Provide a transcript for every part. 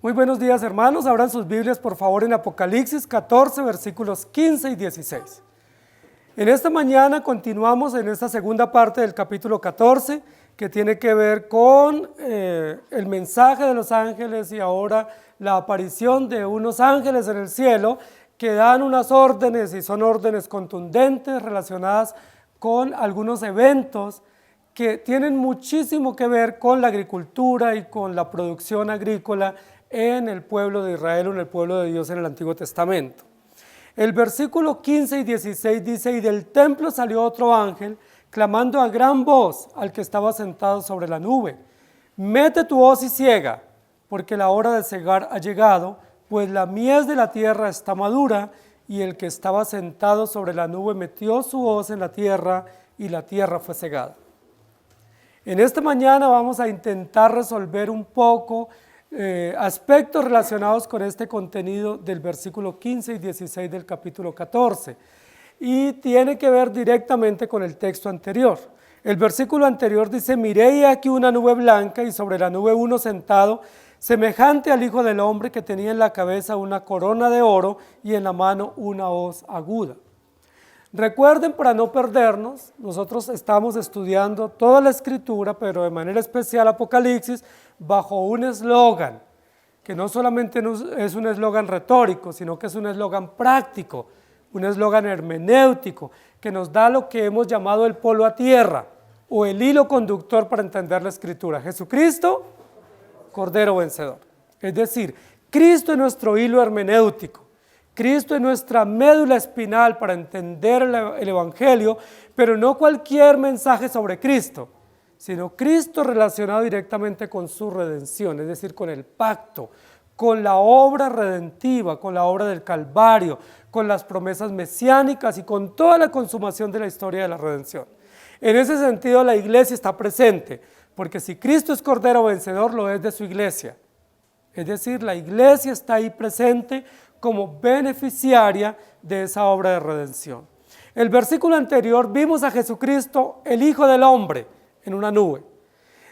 Muy buenos días, hermanos. Abran sus Biblias, por favor, en Apocalipsis 14, versículos 15 y 16. En esta mañana continuamos en esta segunda parte del capítulo 14, que tiene que ver con el mensaje de los ángeles y ahora la aparición de unos ángeles en el cielo que dan unas órdenes, y son órdenes contundentes relacionadas con algunos eventos que tienen muchísimo que ver con la agricultura y con la producción agrícola en el pueblo de Israel o en el pueblo de Dios en el Antiguo Testamento. El versículo 15 y 16 dice: y del templo salió otro ángel, clamando a gran voz al que estaba sentado sobre la nube: mete tu hoz y ciega, porque la hora de cegar ha llegado, pues la mies de la tierra está madura. Y el que estaba sentado sobre la nube metió su hoz en la tierra, y la tierra fue cegada. En esta mañana vamos a intentar resolver un poco aspectos relacionados con este contenido del versículo 15 y 16 del capítulo 14, y tiene que ver directamente con el texto anterior. El versículo anterior dice: miré y aquí una nube blanca, y sobre la nube uno sentado, semejante al Hijo del Hombre, que tenía en la cabeza una corona de oro y en la mano una hoz aguda. Recuerden, para no perdernos, nosotros estamos estudiando toda la Escritura, pero de manera especial Apocalipsis, bajo un eslogan, que no solamente es un eslogan retórico, sino que es un eslogan práctico, un eslogan hermenéutico, que nos da lo que hemos llamado el polo a tierra, o el hilo conductor para entender la Escritura: Jesucristo, Cordero vencedor. Es decir, Cristo es nuestro hilo hermenéutico. Cristo es nuestra médula espinal para entender el Evangelio, pero no cualquier mensaje sobre Cristo, sino Cristo relacionado directamente con su redención, es decir, con el pacto, con la obra redentiva, con la obra del Calvario, con las promesas mesiánicas y con toda la consumación de la historia de la redención. En ese sentido, la iglesia está presente, porque si Cristo es Cordero vencedor, lo es de su iglesia. Es decir, la iglesia está ahí presente como beneficiaria de esa obra de redención. El versículo anterior vimos a Jesucristo, el Hijo del Hombre, en una nube.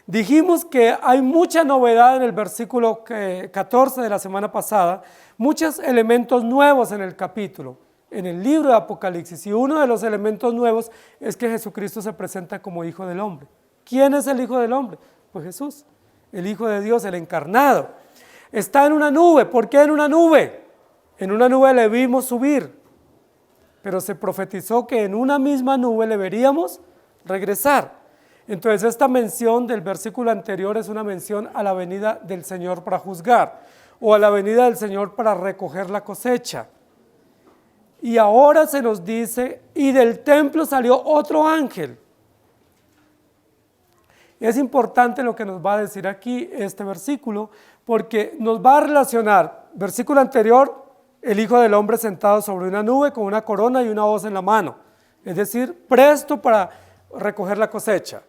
Dijimos que hay mucha novedad en el versículo 14 de la semana pasada, muchos elementos nuevos en el capítulo, en el libro de Apocalipsis, y uno de los elementos nuevos es que Jesucristo se presenta como Hijo del Hombre. ¿Quién es el Hijo del Hombre? Pues Jesús, el Hijo de Dios, el encarnado. Está en una nube. ¿Por qué en una nube? En una nube le vimos subir, pero se profetizó que en una misma nube le veríamos regresar. Entonces esta mención del versículo anterior es una mención a la venida del Señor para juzgar, o a la venida del Señor para recoger la cosecha. Y ahora se nos dice: y del templo salió otro ángel. Es importante lo que nos va a decir aquí este versículo, porque nos va a relacionar, versículo anterior, el Hijo del Hombre sentado sobre una nube con una corona y una hoz en la mano, es decir, presto para recoger la cosecha,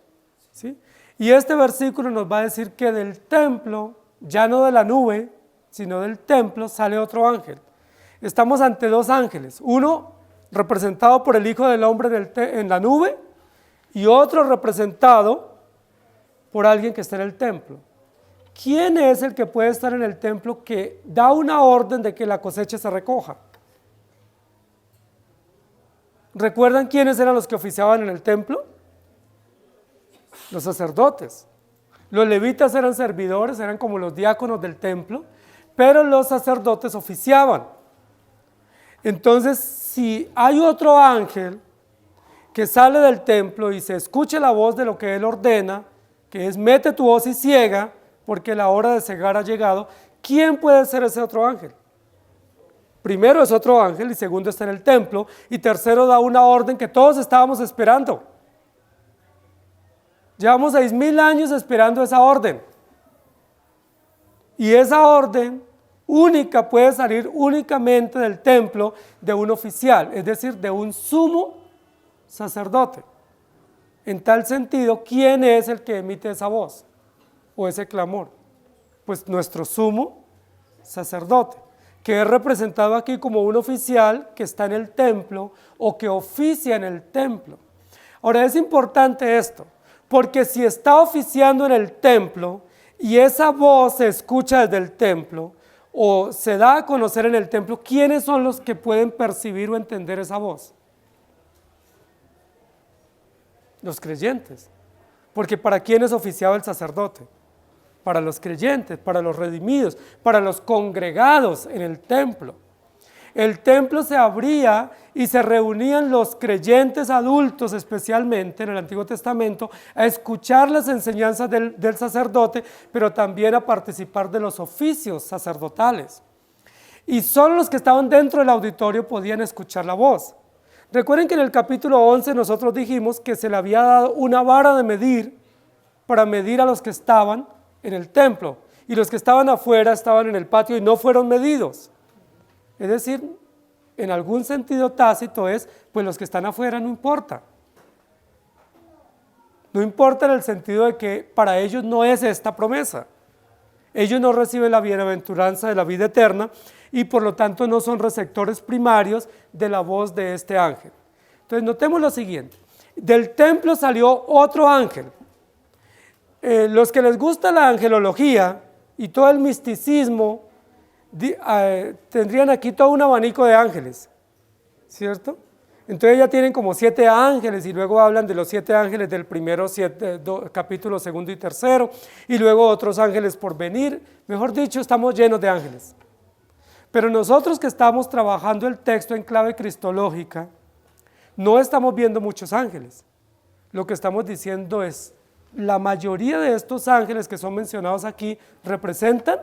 ¿sí? Y este versículo nos va a decir que del templo, ya no de la nube, sino del templo, sale otro ángel. Estamos ante dos ángeles, uno representado por el Hijo del Hombre en la nube, y otro representado por alguien que está en el templo. ¿Quién es el que puede estar en el templo que da una orden de que la cosecha se recoja? ¿Recuerdan quiénes eran los que oficiaban en el templo? Los sacerdotes. Los levitas eran servidores, eran como los diáconos del templo, pero los sacerdotes oficiaban. Entonces, si hay otro ángel que sale del templo y se escucha la voz de lo que él ordena, que es: mete tu hoz y ciega, porque la hora de cegar ha llegado, ¿quién puede ser ese otro ángel? Primero es otro ángel, y segundo está en el templo, y tercero da una orden que todos estábamos esperando. Llevamos 6,000 años esperando esa orden, y esa orden única puede salir únicamente del templo de un oficial, es decir, de un sumo sacerdote. En tal sentido, ¿quién es el que emite esa voz o ese clamor? Pues nuestro sumo sacerdote, que es representado aquí como un oficial que está en el templo o que oficia en el templo. Ahora, es importante esto, porque si está oficiando en el templo, y esa voz se escucha desde el templo o se da a conocer en el templo, ¿quiénes son los que pueden percibir o entender esa voz? Los creyentes. Porque ¿para quiénes oficiaba el sacerdote? Para los creyentes, para los redimidos, para los congregados en el templo. El templo se abría y se reunían los creyentes adultos, especialmente en el Antiguo Testamento, a escuchar las enseñanzas del sacerdote, pero también a participar de los oficios sacerdotales. Y solo los que estaban dentro del auditorio podían escuchar la voz. Recuerden que en el capítulo 11 nosotros dijimos que se le había dado una vara de medir para medir a los que estaban en el templo, y los que estaban afuera estaban en el patio y no fueron medidos. Es decir, en algún sentido tácito es, pues los que están afuera no importa. No importa en el sentido de que para ellos no es esta promesa. Ellos no reciben la bienaventuranza de la vida eterna y por lo tanto no son receptores primarios de la voz de este ángel. Entonces notemos lo siguiente, del templo salió otro ángel. Los que les gusta la angelología y todo el misticismo, tendrían aquí todo un abanico de ángeles, ¿cierto? Entonces ya tienen como 7 ángeles y luego hablan de los 7 ángeles del primero capítulo 2 y 3 y luego otros ángeles por venir. Mejor dicho, estamos llenos de ángeles. Pero nosotros que estamos trabajando el texto en clave cristológica, no estamos viendo muchos ángeles. Lo que estamos diciendo es, la mayoría de estos ángeles que son mencionados aquí representan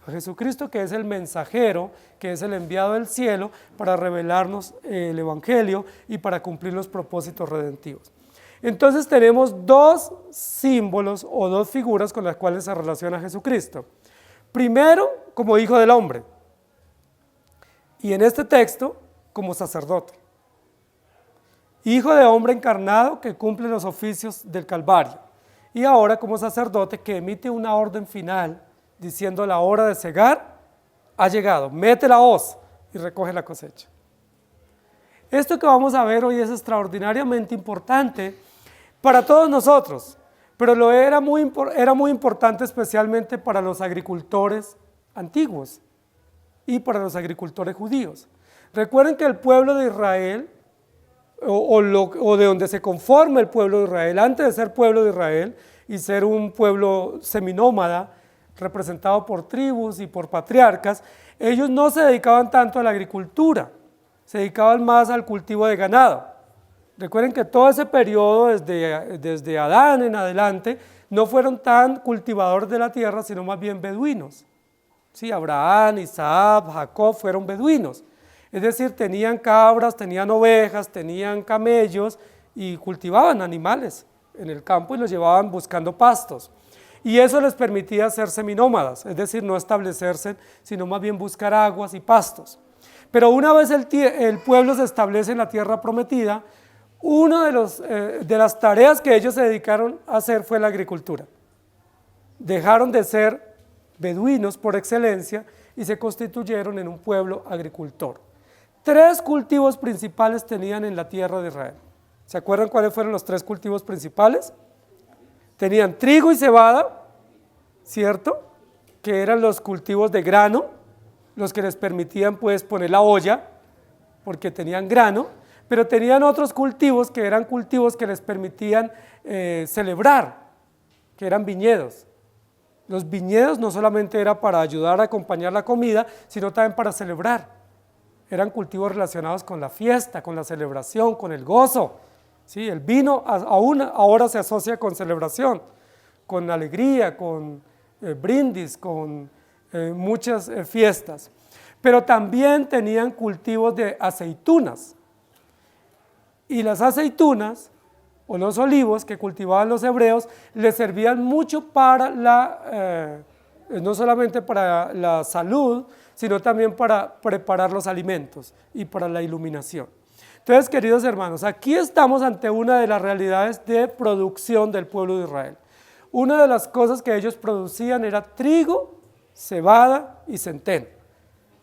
a Jesucristo, que es el mensajero, que es el enviado del cielo para revelarnos el evangelio y para cumplir los propósitos redentivos. Entonces tenemos 2 símbolos o 2 figuras con las cuales se relaciona Jesucristo. Primero, como hijo del hombre, y en este texto, como sacerdote. Hijo de hombre encarnado que cumple los oficios del Calvario, y ahora como sacerdote que emite una orden final diciendo la hora de cegar ha llegado, mete la hoz y recoge la cosecha. Esto que vamos a ver hoy es extraordinariamente importante para todos nosotros, pero era muy importante especialmente para los agricultores antiguos y para los agricultores judíos. Recuerden que el pueblo de Israel, o de donde se conforma el pueblo de Israel, antes de ser pueblo de Israel y ser un pueblo seminómada, representado por tribus y por patriarcas, ellos no se dedicaban tanto a la agricultura, se dedicaban más al cultivo de ganado. Recuerden que todo ese periodo, desde Adán en adelante, no fueron tan cultivadores de la tierra, sino más bien beduinos. Sí, Abraham, Isaac, Jacob fueron beduinos. Es decir, tenían cabras, tenían ovejas, tenían camellos y cultivaban animales en el campo y los llevaban buscando pastos. Y eso les permitía ser seminómadas, es decir, no establecerse, sino más bien buscar aguas y pastos. Pero una vez el pueblo se establece en la tierra prometida, una de las tareas que ellos se dedicaron a hacer fue la agricultura. Dejaron de ser beduinos por excelencia y se constituyeron en un pueblo agricultor. 3 cultivos principales tenían en la tierra de Israel. ¿Se acuerdan cuáles fueron los 3 cultivos principales? Tenían trigo y cebada, ¿cierto? Que eran los cultivos de grano, los que les permitían pues poner la olla, porque tenían grano, pero tenían otros cultivos que eran cultivos que les permitían celebrar, que eran viñedos. Los viñedos no solamente era para ayudar a acompañar la comida, sino también para celebrar. Eran cultivos relacionados con la fiesta, con la celebración, con el gozo. Sí, el vino aún ahora se asocia con celebración, con alegría, con brindis, con muchas fiestas. Pero también tenían cultivos de aceitunas. Y las aceitunas, o los olivos que cultivaban los hebreos, les servían mucho para no solamente para la salud, sino también para preparar los alimentos y para la iluminación. Entonces, queridos hermanos, aquí estamos ante una de las realidades de producción del pueblo de Israel. Una de las cosas que ellos producían era trigo, cebada y centeno.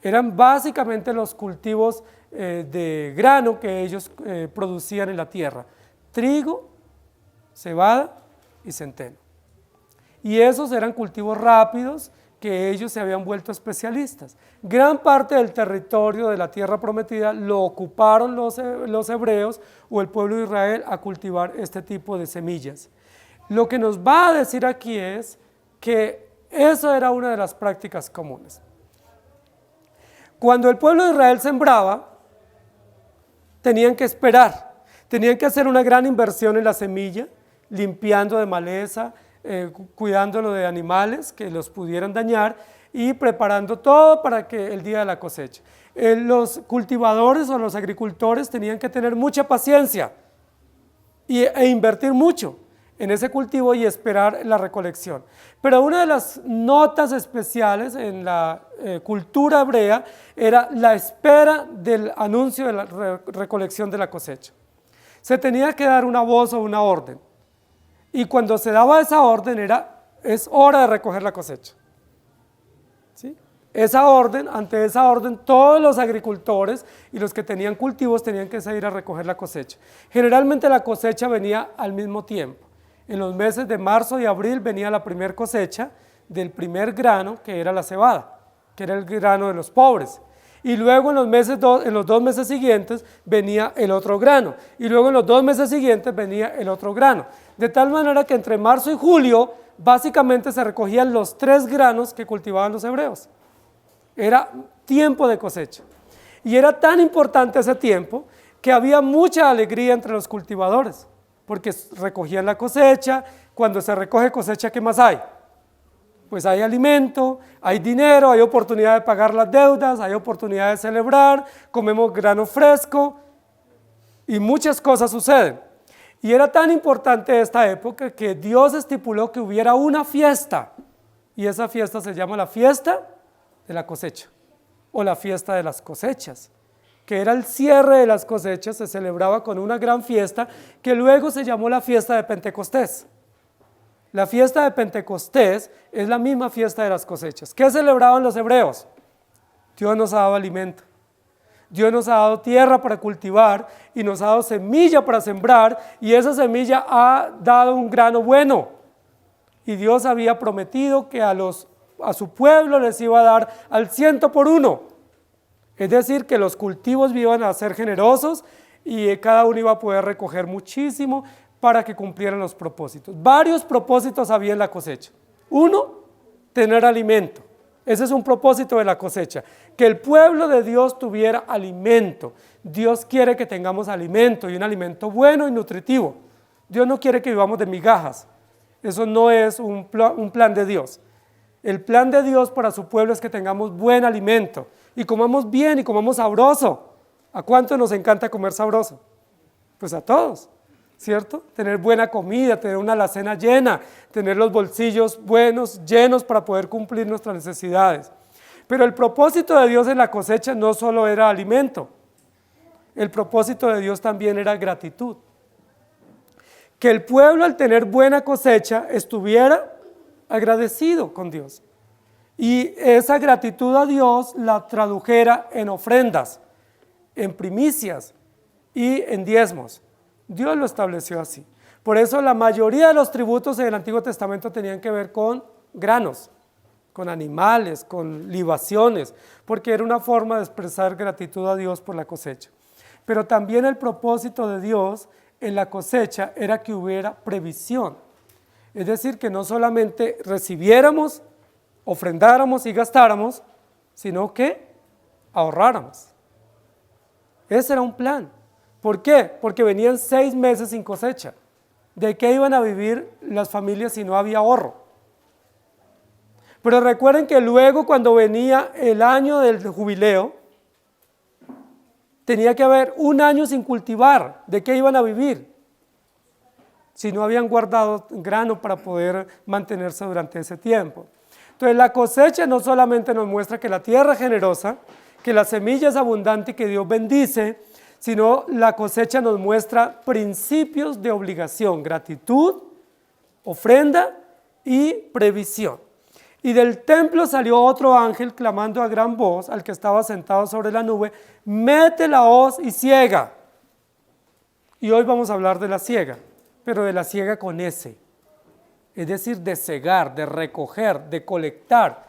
Eran básicamente los cultivos de grano que ellos producían en la tierra. Trigo, cebada y centeno. y esos eran cultivos rápidos que ellos se habían vuelto especialistas. Gran parte del territorio de la tierra prometida lo ocuparon los hebreos o el pueblo de Israel a cultivar este tipo de semillas. Lo que nos va a decir aquí es que eso era una de las prácticas comunes. Cuando el pueblo de Israel sembraba, tenían que esperar, tenían que hacer una gran inversión en la semilla, limpiando de maleza, cuidándolo de animales que los pudieran dañar y preparando todo para que el día de la cosecha. Los cultivadores o los agricultores tenían que tener mucha paciencia e invertir mucho en ese cultivo y esperar la recolección. Pero una de las notas especiales en la cultura hebrea era la espera del anuncio de la recolección de la cosecha. Se tenía que dar una voz o una orden. Y cuando se daba esa orden es hora de recoger la cosecha. ¿Sí? Ante esa orden, todos los agricultores y los que tenían cultivos tenían que salir a recoger la cosecha. Generalmente la cosecha venía al mismo tiempo. En los meses de marzo y abril venía la primera cosecha del primer grano, que era la cebada, que era el grano de los pobres. Y luego en los 2 meses siguientes venía el otro grano. Y luego en los 2 meses siguientes venía el otro grano. De tal manera que entre marzo y julio básicamente se recogían los 3 granos que cultivaban los hebreos. Era tiempo de cosecha. Y era tan importante ese tiempo que había mucha alegría entre los cultivadores, porque recogían la cosecha. Cuando se recoge cosecha, ¿qué más hay? Pues hay alimento, hay dinero, hay oportunidad de pagar las deudas, hay oportunidad de celebrar, comemos grano fresco y muchas cosas suceden. Y era tan importante esta época que Dios estipuló que hubiera una fiesta, y esa fiesta se llama la fiesta de la cosecha o la fiesta de las cosechas, que era el cierre de las cosechas. Se celebraba con una gran fiesta que luego se llamó la fiesta de Pentecostés. La fiesta de Pentecostés es la misma fiesta de las cosechas. ¿Qué celebraban los hebreos? Dios nos ha dado alimento, Dios nos ha dado tierra para cultivar y nos ha dado semilla para sembrar, y esa semilla ha dado un grano bueno. Y Dios había prometido que a su pueblo les iba a dar al 100 por 1. Es decir, que los cultivos iban a ser generosos y cada uno iba a poder recoger muchísimo para que cumplieran los propósitos. Varios propósitos había en la cosecha. Uno, tener alimento. Ese es un propósito de la cosecha, que el pueblo de Dios tuviera alimento. Dios quiere que tengamos alimento, y un alimento bueno y nutritivo. Dios no quiere que vivamos de migajas. Eso no es un plan de Dios. El plan de Dios para su pueblo es que tengamos buen alimento y comamos bien y comamos sabroso. ¿A cuánto nos encanta comer sabroso? Pues a todos, ¿cierto? Tener buena comida, tener una alacena llena, tener los bolsillos buenos, llenos para poder cumplir nuestras necesidades. Pero el propósito de Dios en la cosecha no solo era alimento, el propósito de Dios también era gratitud. Que el pueblo, al tener buena cosecha, estuviera agradecido con Dios, y esa gratitud a Dios la tradujera en ofrendas, en primicias y en diezmos. Dios lo estableció así. Por eso la mayoría de los tributos en el Antiguo Testamento tenían que ver con granos, con animales, con libaciones, porque era una forma de expresar gratitud a Dios por la cosecha. Pero también el propósito de Dios en la cosecha era que hubiera previsión. Es decir, que no solamente recibiéramos, ofrendáramos y gastáramos, sino que ahorráramos. Ese era un plan. ¿Por qué? Porque venían 6 meses sin cosecha. ¿De qué iban a vivir las familias si no había ahorro? Pero recuerden que luego, cuando venía el año del jubileo, tenía que haber un año sin cultivar. ¿De qué iban a vivir si no habían guardado grano para poder mantenerse durante ese tiempo? Entonces la cosecha no solamente nos muestra que la tierra es generosa, que la semilla es abundante y que Dios bendice, sino la cosecha nos muestra principios de obligación, gratitud, ofrenda y previsión. Y del templo salió otro ángel clamando a gran voz al que estaba sentado sobre la nube: mete la hoz y siega. Y hoy vamos a hablar de la siega, pero de la siega con S. es decir, de segar, de recoger, de colectar,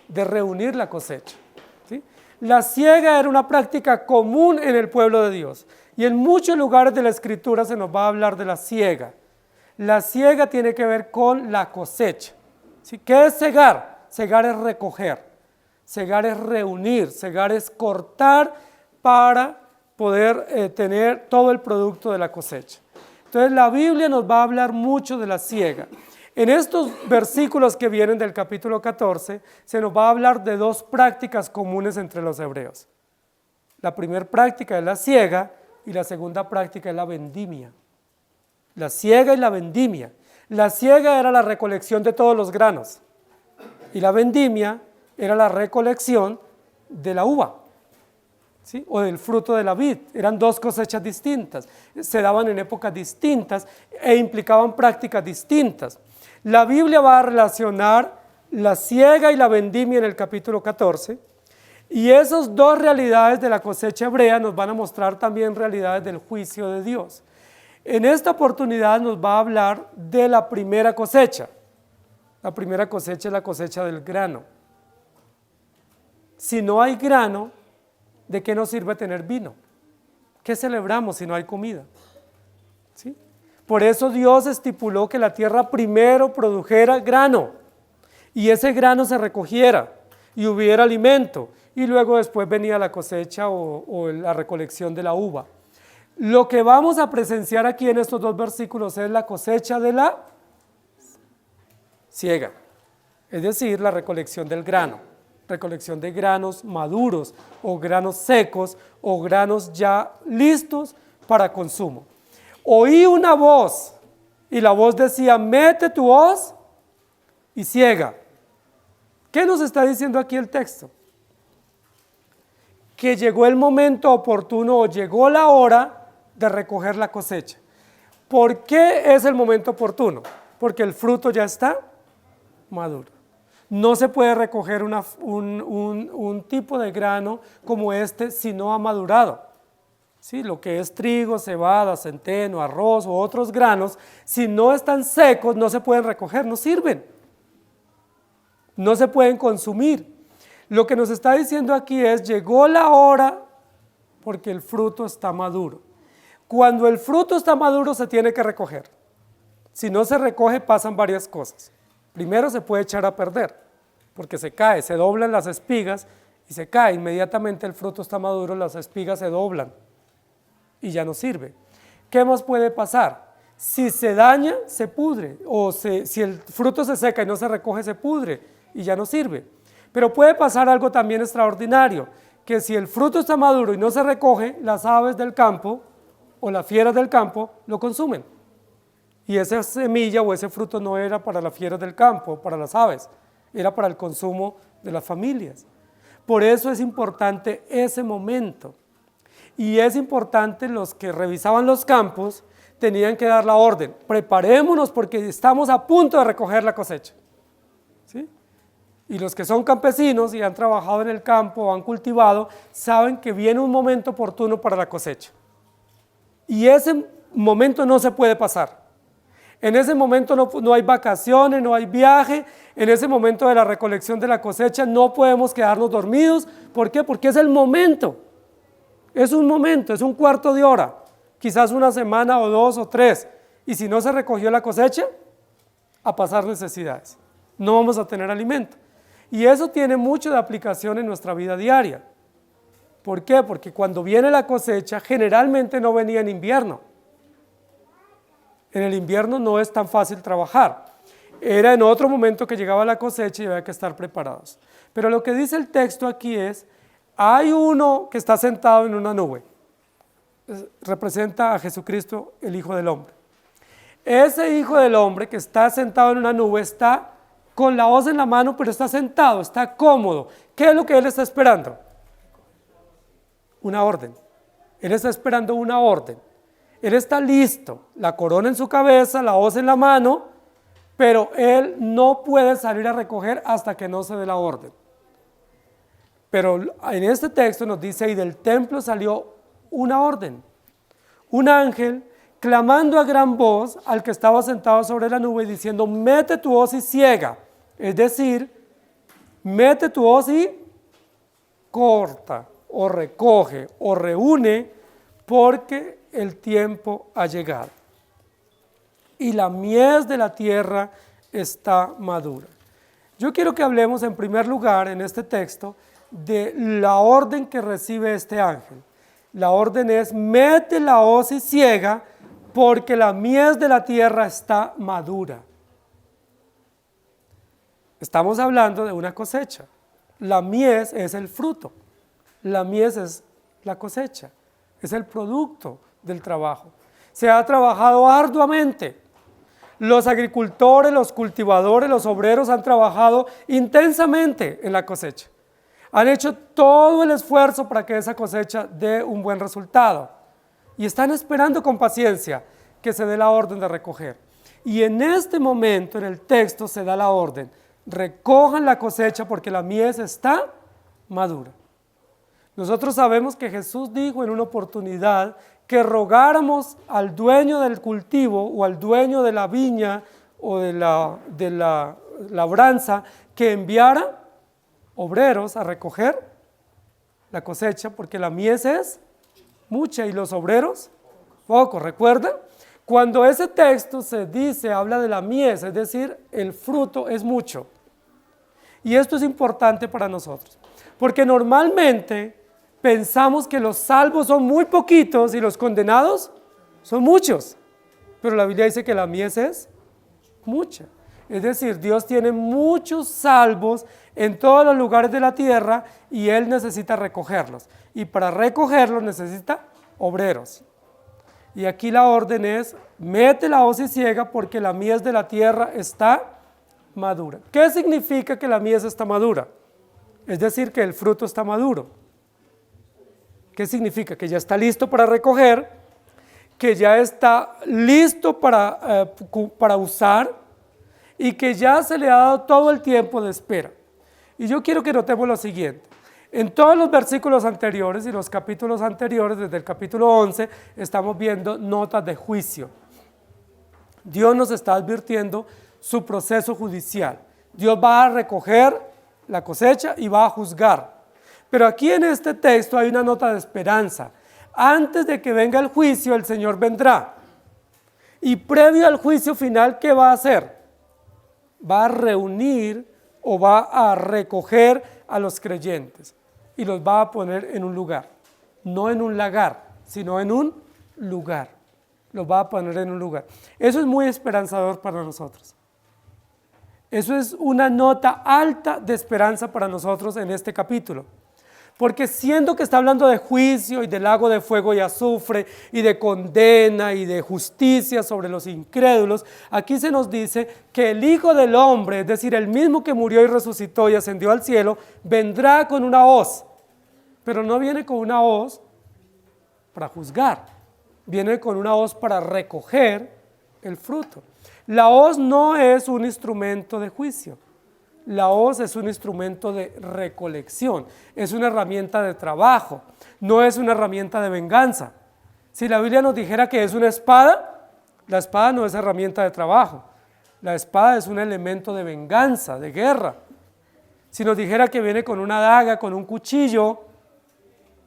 de reunir la cosecha. ¿Sí? La siega era una práctica común en el pueblo de Dios y en muchos lugares de la Escritura se nos va a hablar de la siega. La siega tiene que ver con la cosecha. ¿Sí? ¿Qué es segar? Segar es recoger, segar es reunir, segar es cortar para poder tener todo el producto de la cosecha. Entonces la Biblia nos va a hablar mucho de la siega. En estos versículos que vienen del capítulo 14, se nos va a hablar de dos prácticas comunes entre los hebreos. La primera práctica es la siega y la segunda práctica es la vendimia. La siega y la vendimia. La siega era la recolección de todos los granos y la vendimia era la recolección de la uva, ¿sí? O del fruto de la vid. Eran dos cosechas distintas, se daban en épocas distintas e implicaban prácticas distintas. La Biblia va a relacionar la siega y la vendimia en el capítulo 14 y esas dos realidades de la cosecha hebrea nos van a mostrar también realidades del juicio de Dios. En esta oportunidad nos va a hablar de la primera cosecha. La primera cosecha es la cosecha del grano. Si no hay grano, ¿de qué nos sirve tener vino? ¿Qué celebramos si no hay comida? ¿Sí? Por eso Dios estipuló que la tierra primero produjera grano y ese grano se recogiera y hubiera alimento y luego después venía la cosecha o la recolección de la uva. Lo que vamos a presenciar aquí en estos dos versículos es la cosecha de la siega, es decir, la recolección del grano, recolección de granos maduros o granos secos o granos ya listos para consumo. Oí una voz y la voz decía, mete tu hoz y siega. ¿Qué nos está diciendo aquí el texto? Que llegó el momento oportuno o llegó la hora de recoger la cosecha. ¿Por qué es el momento oportuno? Porque el fruto ya está maduro. No se puede recoger un tipo de grano como este si no ha madurado. ¿Sí? Lo que es trigo, cebada, centeno, arroz u otros granos, si no están secos no se pueden recoger, no sirven. No se pueden consumir. Lo que nos está diciendo aquí es, llegó la hora porque el fruto está maduro. Cuando el fruto está maduro se tiene que recoger. Si no se recoge pasan varias cosas. Primero se puede echar a perder, porque se cae, se doblan las espigas y se cae. Inmediatamente el fruto está maduro, las espigas se doblan y ya no sirve. ¿Qué más puede pasar? Si se daña, se pudre, o si el fruto se seca y no se recoge, se pudre y ya no sirve. Pero puede pasar algo también extraordinario, que si el fruto está maduro y no se recoge, las aves del campo o las fieras del campo lo consumen. Y esa semilla o ese fruto no era para las fieras del campo, para las aves, era para el consumo de las familias. Por eso es importante ese momento. Y es importante, los que revisaban los campos tenían que dar la orden, preparémonos porque estamos a punto de recoger la cosecha. ¿Sí? Y los que son campesinos y han trabajado en el campo o han cultivado, saben que viene un momento oportuno para la cosecha. Y ese momento no se puede pasar. En ese momento no hay vacaciones, no hay viaje, en ese momento de la recolección de la cosecha no podemos quedarnos dormidos. ¿Por qué? Porque es el momento, es un momento, es un cuarto de hora, quizás una semana o 2 o 3, y si no se recogió la cosecha, a pasar necesidades, no vamos a tener alimento. Y eso tiene mucho de aplicación en nuestra vida diaria. ¿Por qué? Porque cuando viene la cosecha, generalmente no venía en invierno. En el invierno no es tan fácil trabajar. Era en otro momento que llegaba la cosecha y había que estar preparados. Pero lo que dice el texto aquí es, hay uno que está sentado en una nube. Representa a Jesucristo, el Hijo del Hombre. Ese Hijo del Hombre que está sentado en una nube está con la hoz en la mano, pero está sentado, está cómodo. ¿Qué es lo que él está esperando? Una orden. Él está esperando una orden. Él está listo, la corona en su cabeza, la hoz en la mano, pero él no puede salir a recoger hasta que no se dé la orden. Pero en este texto nos dice, y del templo salió una orden, un ángel clamando a gran voz al que estaba sentado sobre la nube, diciendo, mete tu hoz y ciega. Es decir, mete tu hoz y corta, o recoge, o reúne, porque el tiempo ha llegado. Y la mies de la tierra está madura. Yo quiero que hablemos en primer lugar en este texto de la orden que recibe este ángel. La orden es, mete la hoz y ciega, porque la mies de la tierra está madura. Estamos hablando de una cosecha. La mies es el fruto. La mies es la cosecha. Es el producto del trabajo. Se ha trabajado arduamente. Los agricultores, los cultivadores, los obreros han trabajado intensamente en la cosecha. Han hecho todo el esfuerzo para que esa cosecha dé un buen resultado. Y están esperando con paciencia que se dé la orden de recoger. Y en este momento, en el texto, se da la orden. Recojan la cosecha porque la mies está madura. Nosotros sabemos que Jesús dijo en una oportunidad que rogáramos al dueño del cultivo o al dueño de la viña o de la labranza que enviara obreros a recoger la cosecha porque la mies es mucha y los obreros pocos. ¿Recuerdan? Cuando ese texto se dice, habla de la mies, es decir, el fruto es mucho. Y esto es importante para nosotros, porque normalmente pensamos que los salvos son muy poquitos y los condenados son muchos, pero la Biblia dice que la mies es mucha. Es decir, Dios tiene muchos salvos en todos los lugares de la tierra y Él necesita recogerlos. Y para recogerlos necesita obreros. Y aquí la orden es, mete la hoz y ciega porque la mies de la tierra está madura. ¿Qué significa que la mies está madura? Es decir, que el fruto está maduro. ¿Qué significa? Que ya está listo para recoger, que ya está listo para usar y que ya se le ha dado todo el tiempo de espera. Y yo quiero que notemos lo siguiente. En todos los versículos anteriores y los capítulos anteriores, desde el capítulo 11, estamos viendo notas de juicio. Dios nos está advirtiendo su proceso judicial. Dios va a recoger la cosecha y va a juzgar. Pero aquí en este texto hay una nota de esperanza. Antes de que venga el juicio, el Señor vendrá. Y previo al juicio final, ¿qué va a hacer? Va a reunir o va a recoger a los creyentes y los va a poner en un lugar. No en un lagar, sino en un lugar. Los va a poner en un lugar. Eso es muy esperanzador para nosotros. Eso es una nota alta de esperanza para nosotros en este capítulo. Porque siendo que está hablando de juicio y de lago de fuego y azufre y de condena y de justicia sobre los incrédulos, aquí se nos dice que el Hijo del Hombre, es decir, el mismo que murió y resucitó y ascendió al cielo, vendrá con una hoz. Pero no viene con una hoz para juzgar, viene con una hoz para recoger el fruto. La hoz no es un instrumento de juicio. La hoz es un instrumento de recolección, es una herramienta de trabajo, no es una herramienta de venganza. Si la Biblia nos dijera que es una espada, la espada no es herramienta de trabajo, la espada es un elemento de venganza, de guerra. Si nos dijera que viene con una daga, con un cuchillo,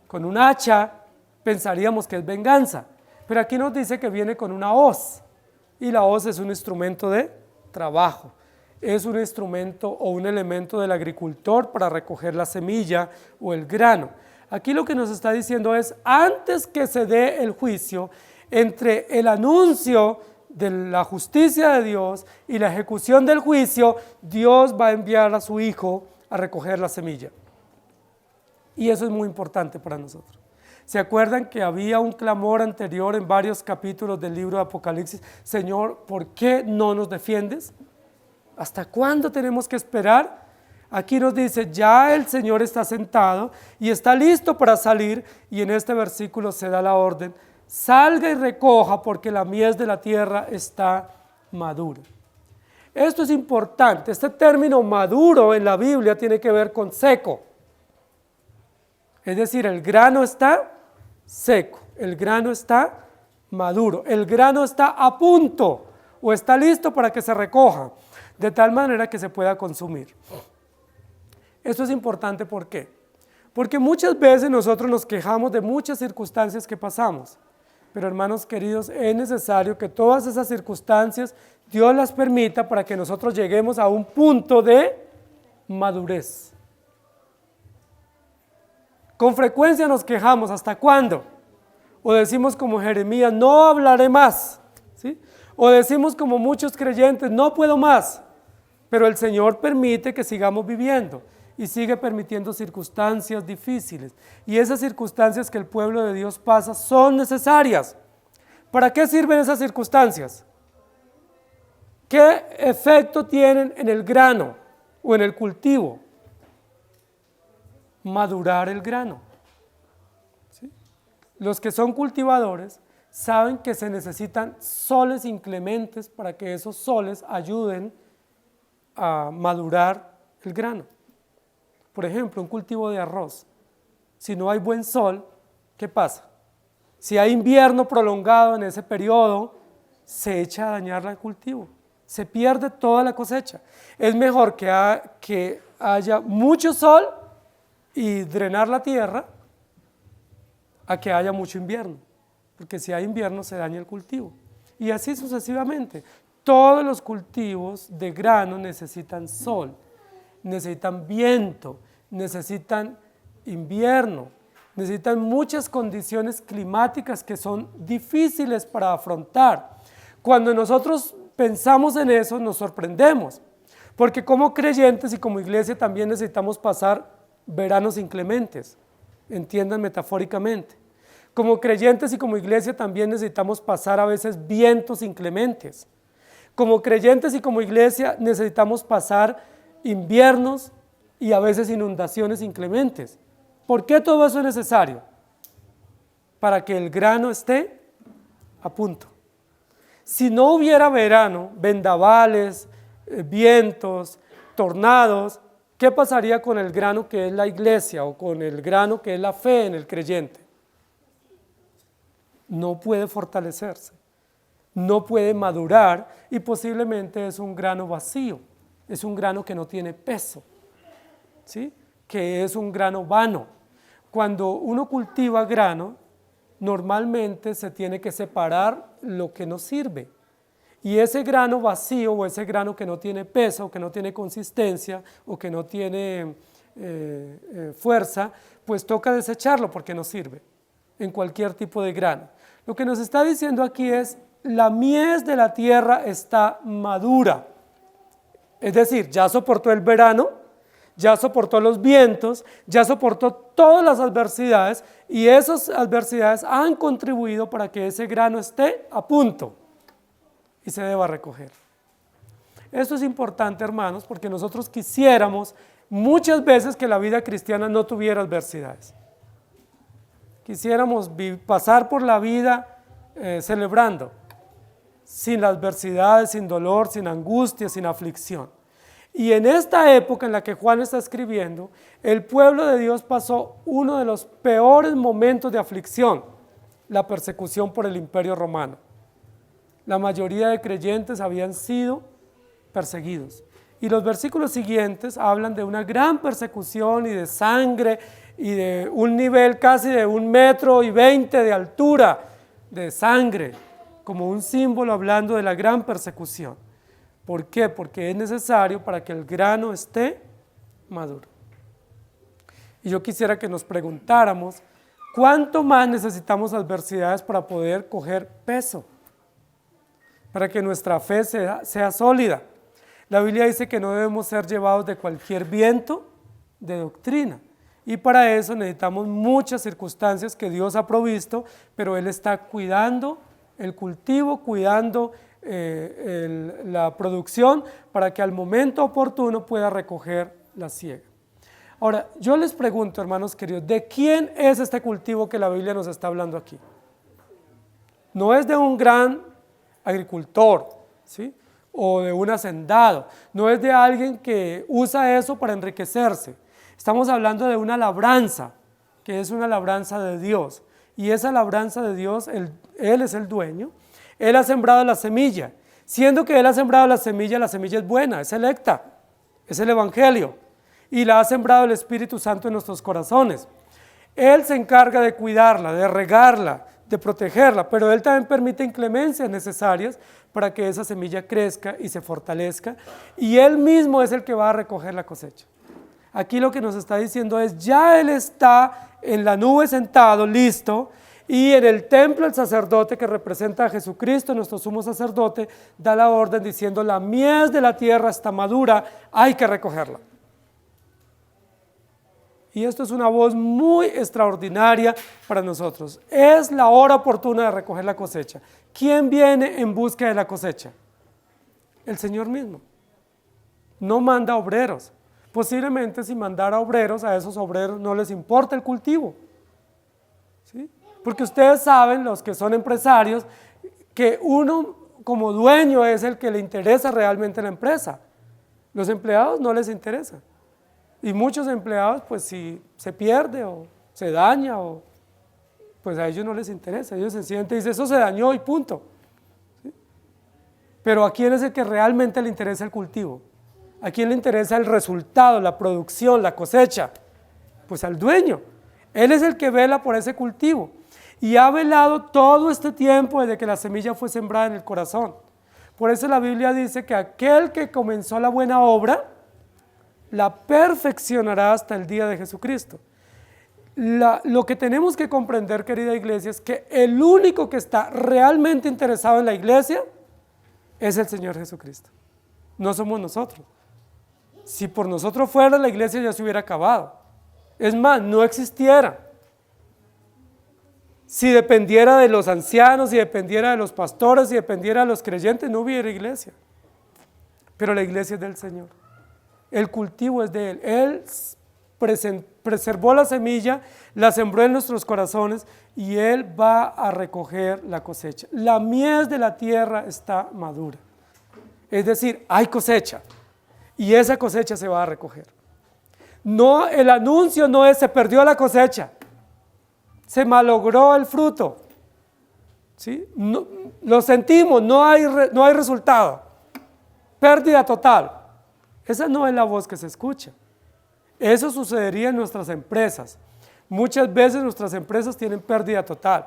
con un hacha, pensaríamos que es venganza. Pero aquí nos dice que viene con una hoz, y la hoz es un instrumento de trabajo. Es un instrumento o un elemento del agricultor para recoger la semilla o el grano. Aquí lo que nos está diciendo es, antes que se dé el juicio, entre el anuncio de la justicia de Dios y la ejecución del juicio, Dios va a enviar a su Hijo a recoger la semilla. Y eso es muy importante para nosotros. ¿Se acuerdan que había un clamor anterior en varios capítulos del libro de Apocalipsis? Señor, ¿por qué no nos defiendes? ¿Hasta cuándo tenemos que esperar? Aquí nos dice, ya el Señor está sentado y está listo para salir, y en este versículo se da la orden, salga y recoja porque la mies de la tierra está madura. Esto es importante, este término maduro en la Biblia tiene que ver con seco. Es decir, el grano está seco, el grano está maduro. El grano está a punto o está listo para que se recoja, de tal manera que se pueda consumir. Esto es importante, ¿por qué? Porque muchas veces nosotros nos quejamos de muchas circunstancias que pasamos, pero hermanos queridos, es necesario que todas esas circunstancias Dios las permita para que nosotros lleguemos a un punto de madurez. Con frecuencia nos quejamos, ¿hasta cuándo? O decimos como Jeremías, no hablaré más, ¿sí? O decimos como muchos creyentes, no puedo más, pero el Señor permite que sigamos viviendo y sigue permitiendo circunstancias difíciles. Y esas circunstancias que el pueblo de Dios pasa son necesarias. ¿Para qué sirven esas circunstancias? ¿Qué efecto tienen en el grano o en el cultivo? Madurar el grano. ¿Sí? Los que son cultivadores saben que se necesitan soles inclementes para que esos soles ayuden a madurar el grano. Por ejemplo, un cultivo de arroz, si no hay buen sol, ¿qué pasa? Si hay invierno prolongado en ese periodo, se echa a dañar el cultivo, se pierde toda la cosecha. Es mejor que haya mucho sol y drenar la tierra a que haya mucho invierno, porque si hay invierno se daña el cultivo. Y así sucesivamente. Todos los cultivos de grano necesitan sol, necesitan viento, necesitan invierno, necesitan muchas condiciones climáticas que son difíciles para afrontar. Cuando nosotros pensamos en eso nos sorprendemos, porque como creyentes y como iglesia también necesitamos pasar veranos inclementes, entiendan metafóricamente. Como creyentes y como iglesia también necesitamos pasar a veces vientos inclementes. Como creyentes y como iglesia necesitamos pasar inviernos y a veces inundaciones inclementes. ¿Por qué todo eso es necesario? Para que el grano esté a punto. Si no hubiera verano, vendavales, vientos, tornados, ¿qué pasaría con el grano que es la iglesia o con el grano que es la fe en el creyente? No puede fortalecerse, no puede madurar y posiblemente es un grano vacío, es un grano que no tiene peso, ¿sí? Que es un grano vano. Cuando uno cultiva grano, normalmente se tiene que separar lo que no sirve. Y ese grano vacío o ese grano que no tiene peso, o que no tiene consistencia o que no tiene fuerza, pues toca desecharlo porque no sirve en cualquier tipo de grano. Lo que nos está diciendo aquí es, la mies de la tierra está madura. Es decir, ya soportó el verano, ya soportó los vientos, ya soportó todas las adversidades y esas adversidades han contribuido para que ese grano esté a punto y se deba recoger. Esto es importante, hermanos, porque nosotros quisiéramos muchas veces que la vida cristiana no tuviera adversidades. Quisiéramos pasar por la vida celebrando, sin las adversidades, sin dolor, sin angustia, sin aflicción. Y en esta época en la que Juan está escribiendo, el pueblo de Dios pasó uno de los peores momentos de aflicción, la persecución por el Imperio Romano. La mayoría de creyentes habían sido perseguidos. Y los versículos siguientes hablan de una gran persecución y de sangre y de un nivel casi de 1,20 m de altura de sangre, como un símbolo hablando de la gran persecución. ¿Por qué? Porque es necesario para que el grano esté maduro. Y yo quisiera que nos preguntáramos, ¿cuánto más necesitamos adversidades para poder coger peso? Para que nuestra fe sea sólida. La Biblia dice que no debemos ser llevados de cualquier viento de doctrina. Y para eso necesitamos muchas circunstancias que Dios ha provisto, pero Él está cuidando el cultivo, cuidando la producción para que al momento oportuno pueda recoger la siega. Ahora, yo les pregunto, hermanos queridos, ¿de quién es este cultivo que la Biblia nos está hablando aquí? No es de un gran agricultor, ¿sí? O de un hacendado, no es de alguien que usa eso para enriquecerse. Estamos hablando de una labranza, que es una labranza de Dios. y esa labranza de Dios, Él es el dueño. Él ha sembrado la semilla. Siendo que Él ha sembrado la semilla es buena, es electa, es el Evangelio, y la ha sembrado el Espíritu Santo en nuestros corazones. Él se encarga de cuidarla, de regarla, de protegerla, pero Él también permite inclemencias necesarias para que esa semilla crezca y se fortalezca, y Él mismo es el que va a recoger la cosecha. Aquí lo que nos está diciendo es, ya Él está en la nube sentado, listo, y en el templo el sacerdote que representa a Jesucristo, nuestro sumo sacerdote, da la orden diciendo, la mies de la tierra está madura, hay que recogerla. Y esto es una voz muy extraordinaria para nosotros. Es la hora oportuna de recoger la cosecha. ¿Quién viene en busca de la cosecha? El Señor mismo. No manda obreros. Posiblemente si mandara obreros, a esos obreros no les importa el cultivo. ¿Sí? Porque ustedes saben, los que son empresarios, que uno como dueño es el que le interesa realmente la empresa. Los empleados no les interesa. Y muchos empleados, pues si se pierde o se daña, pues a ellos no les interesa. Ellos sencillamente dicen, eso se dañó y punto. ¿Sí? Pero ¿a quién es el que realmente le interesa el cultivo? ¿A quién le interesa el resultado, la producción, la cosecha? Pues al dueño. Él es el que vela por ese cultivo. Y ha velado todo este tiempo desde que la semilla fue sembrada en el corazón. Por eso la Biblia dice que aquel que comenzó la buena obra, la perfeccionará hasta el día de Jesucristo. Lo que tenemos que comprender, querida iglesia, es que el único que está realmente interesado en la iglesia es el Señor Jesucristo. No somos nosotros. Si por nosotros fuera, la iglesia ya se hubiera acabado. Es más, no existiera. Si dependiera de los ancianos, si dependiera de los pastores, si dependiera de los creyentes, no hubiera iglesia. Pero la iglesia es del Señor. El cultivo es de Él. Él preservó la semilla, la sembró en nuestros corazones y Él va a recoger la cosecha. La mies de la tierra está madura. Es decir, hay cosecha y esa cosecha se va a recoger. No, el anuncio no es se perdió la cosecha, se malogró el fruto. ¿Sí? No, lo sentimos, no hay resultado, pérdida total. Esa no es la voz que se escucha. Eso sucedería en nuestras empresas. Muchas veces nuestras empresas tienen pérdida total.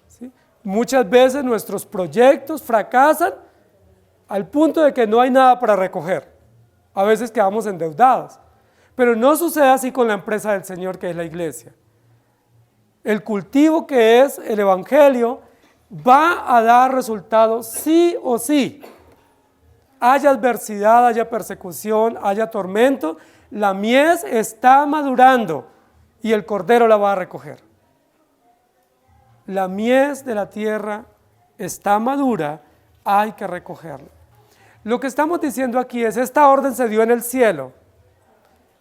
¿Sí? Muchas veces nuestros proyectos fracasan al punto de que no hay nada para recoger. A veces quedamos endeudados. Pero no sucede así con la empresa del Señor, que es la iglesia. El cultivo que es el Evangelio va a dar resultados sí o sí. Haya adversidad, haya persecución, haya tormento, la mies está madurando y el Cordero la va a recoger. La mies de la tierra está madura, hay que recogerla. Lo que estamos diciendo aquí es, esta orden se dio en el cielo,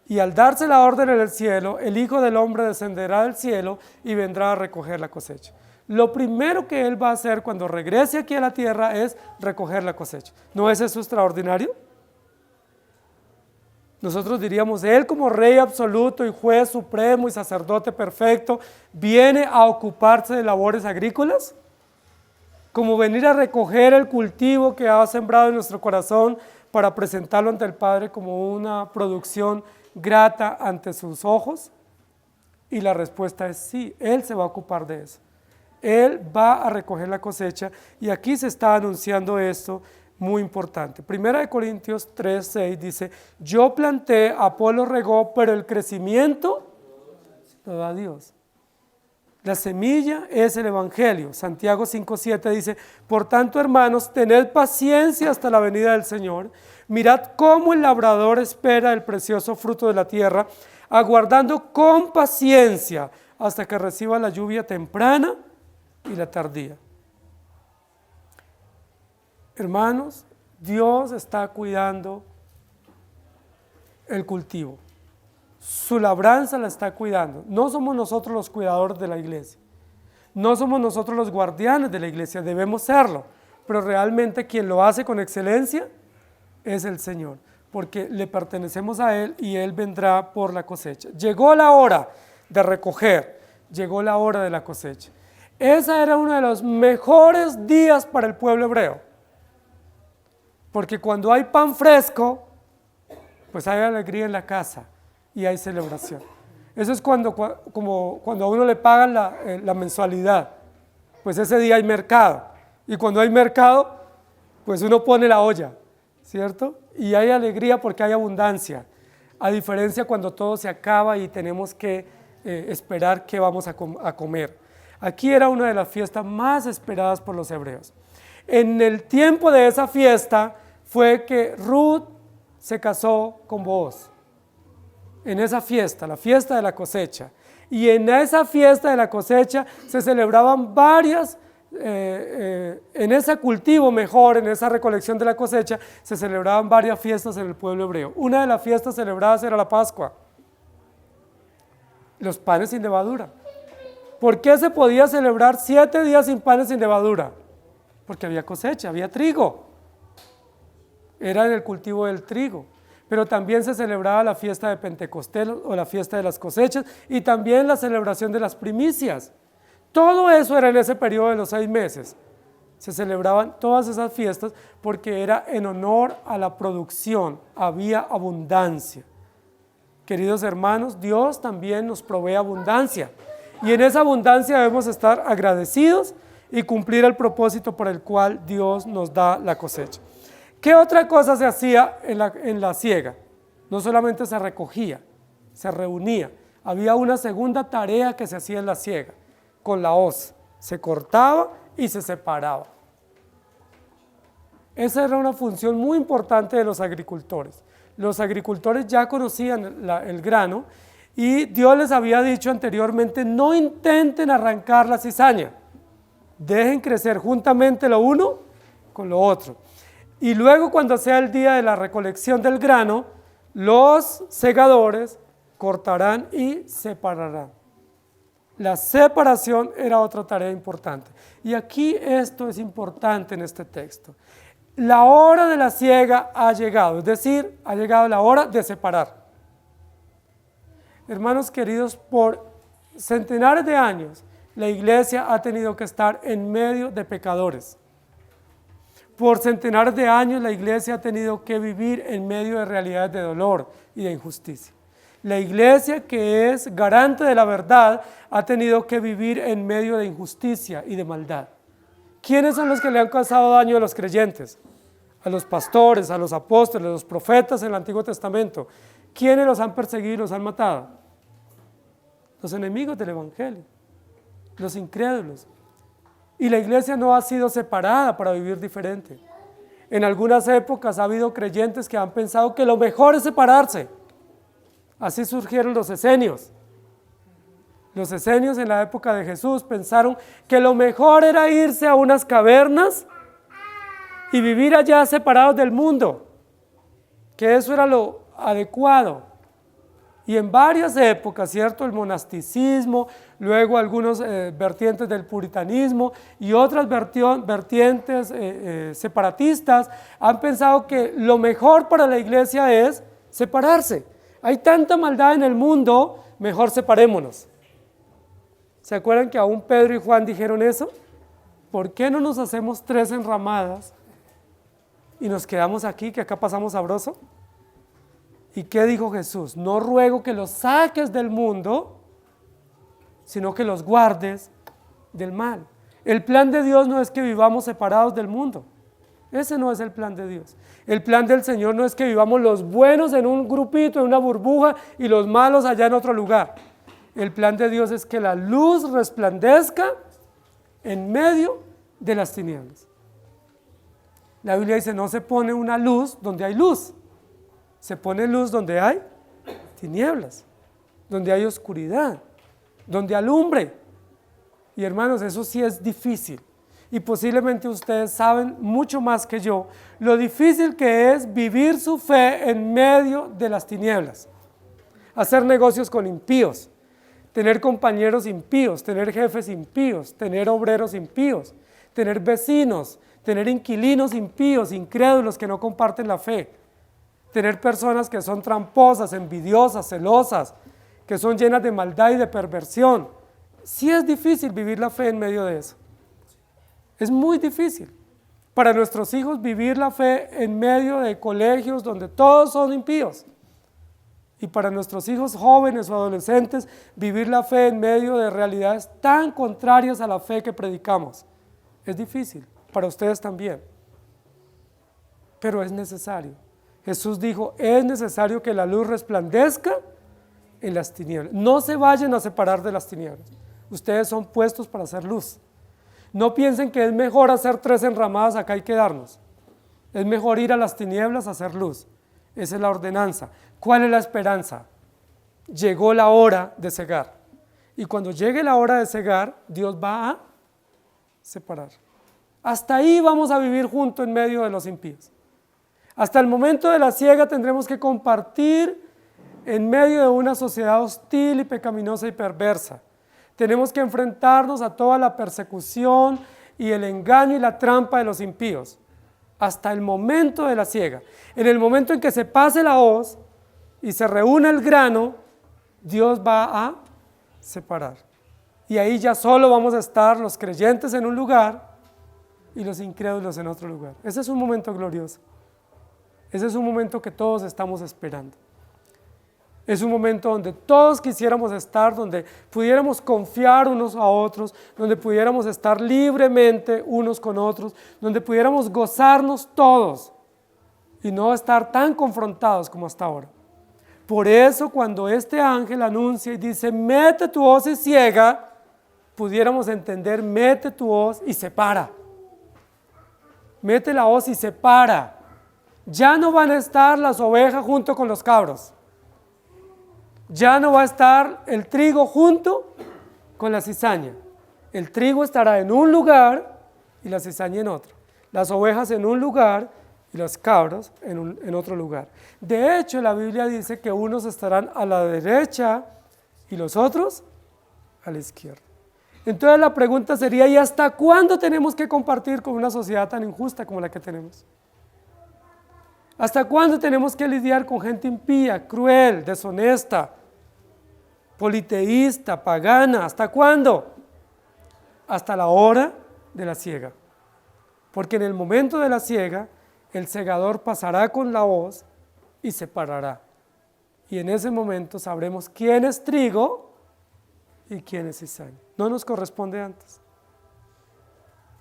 y al darse la orden en el cielo, el Hijo del Hombre descenderá del cielo y vendrá a recoger la cosecha. Lo primero que Él va a hacer cuando regrese aquí a la tierra es recoger la cosecha. ¿No es eso extraordinario? Nosotros diríamos, Él como Rey absoluto y Juez supremo y sacerdote perfecto, ¿viene a ocuparse de labores agrícolas? Como venir a recoger el cultivo que ha sembrado en nuestro corazón para presentarlo ante el Padre como una producción grata ante sus ojos. Y la respuesta es sí, Él se va a ocupar de eso. Él va a recoger la cosecha y aquí se está anunciando esto muy importante. Primera de Corintios 3:6 dice, yo planté, Apolo regó, pero el crecimiento lo da Dios. La semilla es el Evangelio. Santiago 5:7 dice, por tanto, hermanos, tened paciencia hasta la venida del Señor. Mirad cómo el labrador espera el precioso fruto de la tierra, aguardando con paciencia hasta que reciba la lluvia temprana y la tardía. Hermanos, Dios está cuidando el cultivo. Su labranza la está cuidando. No somos nosotros los cuidadores de la iglesia. No somos nosotros los guardianes de la iglesia, debemos serlo. Pero realmente quien lo hace con excelencia es el Señor, porque le pertenecemos a Él y Él vendrá por la cosecha. Llegó la hora de recoger. llegó la hora de la cosecha. Ese era uno de los mejores días para el pueblo hebreo, porque cuando hay pan fresco, pues hay alegría en la casa y hay celebración. Eso es como cuando a uno le pagan la mensualidad, pues ese día hay mercado, y cuando hay mercado, pues uno pone la olla, ¿cierto? Y hay alegría porque hay abundancia, a diferencia cuando todo se acaba y tenemos que esperar qué vamos a comer. Aquí era una de las fiestas más esperadas por los hebreos. En el tiempo de esa fiesta fue que Ruth se casó con Booz. En esa fiesta, la fiesta de la cosecha. Y en esa fiesta de la cosecha se celebraban varias, en ese cultivo mejor, en esa recolección de la cosecha, se celebraban varias fiestas en el pueblo hebreo. Una de las fiestas celebradas era la Pascua, los panes sin levadura. ¿Por qué se podía celebrar 7 días sin panes sin levadura? Porque había cosecha, había trigo. Era en el cultivo del trigo. Pero también se celebraba la fiesta de Pentecostés o la fiesta de las cosechas y también la celebración de las primicias. Todo eso era en ese periodo de los 6 meses. Se celebraban todas esas fiestas porque era en honor a la producción, había abundancia. Queridos hermanos, Dios también nos provee abundancia y en esa abundancia debemos estar agradecidos y cumplir el propósito por el cual Dios nos da la cosecha. ¿Qué otra cosa se hacía en la siega? No solamente se recogía, se reunía. Había una segunda tarea que se hacía en la siega, con la hoz. Se cortaba y se separaba. Esa era una función muy importante de los agricultores. Los agricultores ya conocían el grano y Dios les había dicho anteriormente, no intenten arrancar la cizaña, dejen crecer juntamente lo uno con lo otro. Y luego cuando sea el día de la recolección del grano, los segadores cortarán y separarán. La separación era otra tarea importante. Y aquí esto es importante en este texto. La hora de la siega ha llegado, es decir, ha llegado la hora de separar. Hermanos queridos, por centenares de años, la iglesia ha tenido que estar en medio de pecadores. Por centenares de años la iglesia ha tenido que vivir en medio de realidades de dolor y de injusticia. La iglesia, que es garante de la verdad, ha tenido que vivir en medio de injusticia y de maldad. ¿Quiénes son los que le han causado daño a los creyentes? A los pastores, a los apóstoles, a los profetas en el Antiguo Testamento. ¿Quiénes los han perseguido y los han matado? Los enemigos del Evangelio, los incrédulos. Y la iglesia no ha sido separada para vivir diferente. En algunas épocas ha habido creyentes que han pensado que lo mejor es separarse. Así surgieron los esenios. Los esenios en la época de Jesús pensaron que lo mejor era irse a unas cavernas y vivir allá separados del mundo, que eso era lo adecuado. Y en varias épocas, ¿cierto? El monasticismo, luego algunos vertientes del puritanismo y otras vertientes separatistas han pensado que lo mejor para la iglesia es separarse. Hay tanta maldad en el mundo, mejor separémonos. ¿Se acuerdan que aún Pedro y Juan dijeron eso? ¿Por qué no nos hacemos 3 enramadas y nos quedamos aquí, que acá pasamos sabroso? ¿Y qué dijo Jesús? No ruego que los saques del mundo, sino que los guardes del mal. El plan de Dios no es que vivamos separados del mundo. Ese no es el plan de Dios. El plan del Señor no es que vivamos los buenos en un grupito, en una burbuja, y los malos allá en otro lugar. El plan de Dios es que la luz resplandezca en medio de las tinieblas. La Biblia dice, no se pone una luz donde hay luz. Se pone luz donde hay tinieblas, donde hay oscuridad, donde alumbre. Y hermanos, eso sí es difícil. Y posiblemente ustedes saben mucho más que yo lo difícil que es vivir su fe en medio de las tinieblas. Hacer negocios con impíos, tener compañeros impíos, tener jefes impíos, tener obreros impíos, tener vecinos, tener inquilinos impíos, incrédulos que no comparten la fe, tener personas que son tramposas, envidiosas, celosas, que son llenas de maldad y de perversión. sí es difícil vivir la fe en medio de eso. Es muy difícil para nuestros hijos vivir la fe en medio de colegios donde todos son impíos. Y para nuestros hijos jóvenes o adolescentes vivir la fe en medio de realidades tan contrarias a la fe que predicamos. Es difícil, para ustedes también. Pero es necesario. Jesús dijo, es necesario que la luz resplandezca en las tinieblas. No se vayan a separar de las tinieblas. Ustedes son puestos para hacer luz. No piensen que es mejor hacer 3 enramadas acá y quedarnos. Es mejor ir a las tinieblas a hacer luz. Esa es la ordenanza. ¿Cuál es la esperanza? Llegó la hora de cegar. Y cuando llegue la hora de cegar, Dios va a separar. Hasta ahí vamos a vivir juntos en medio de los impíos. Hasta el momento de la siega tendremos que compartir en medio de una sociedad hostil y pecaminosa y perversa. Tenemos que enfrentarnos a toda la persecución y el engaño y la trampa de los impíos. Hasta el momento de la siega. En el momento en que se pase la hoz y se reúne el grano, Dios va a separar. Y ahí ya solo vamos a estar los creyentes en un lugar y los incrédulos en otro lugar. Ese es un momento glorioso. Ese es un momento que todos estamos esperando. Es un momento donde todos quisiéramos estar, donde pudiéramos confiar unos a otros, donde pudiéramos estar libremente unos con otros, donde pudiéramos gozarnos todos y no estar tan confrontados como hasta ahora. Por eso cuando este ángel anuncia y dice, mete tu hoz y ciega, pudiéramos entender, mete tu hoz y separa. Mete la hoz y separa. Ya no van a estar las ovejas junto con los cabros. Ya no va a estar el trigo junto con la cizaña. El trigo estará en un lugar y la cizaña en otro. Las ovejas en un lugar y los cabros en otro lugar. De hecho, la Biblia dice que unos estarán a la derecha y los otros a la izquierda. Entonces la pregunta sería, ¿y hasta cuándo tenemos que compartir con una sociedad tan injusta como la que tenemos? ¿Hasta cuándo tenemos que lidiar con gente impía, cruel, deshonesta, politeísta, pagana? ¿Hasta cuándo? Hasta la hora de la siega. Porque en el momento de la siega, el segador pasará con la hoz y separará. Y en ese momento sabremos quién es trigo y quién es cizaña. No nos corresponde antes.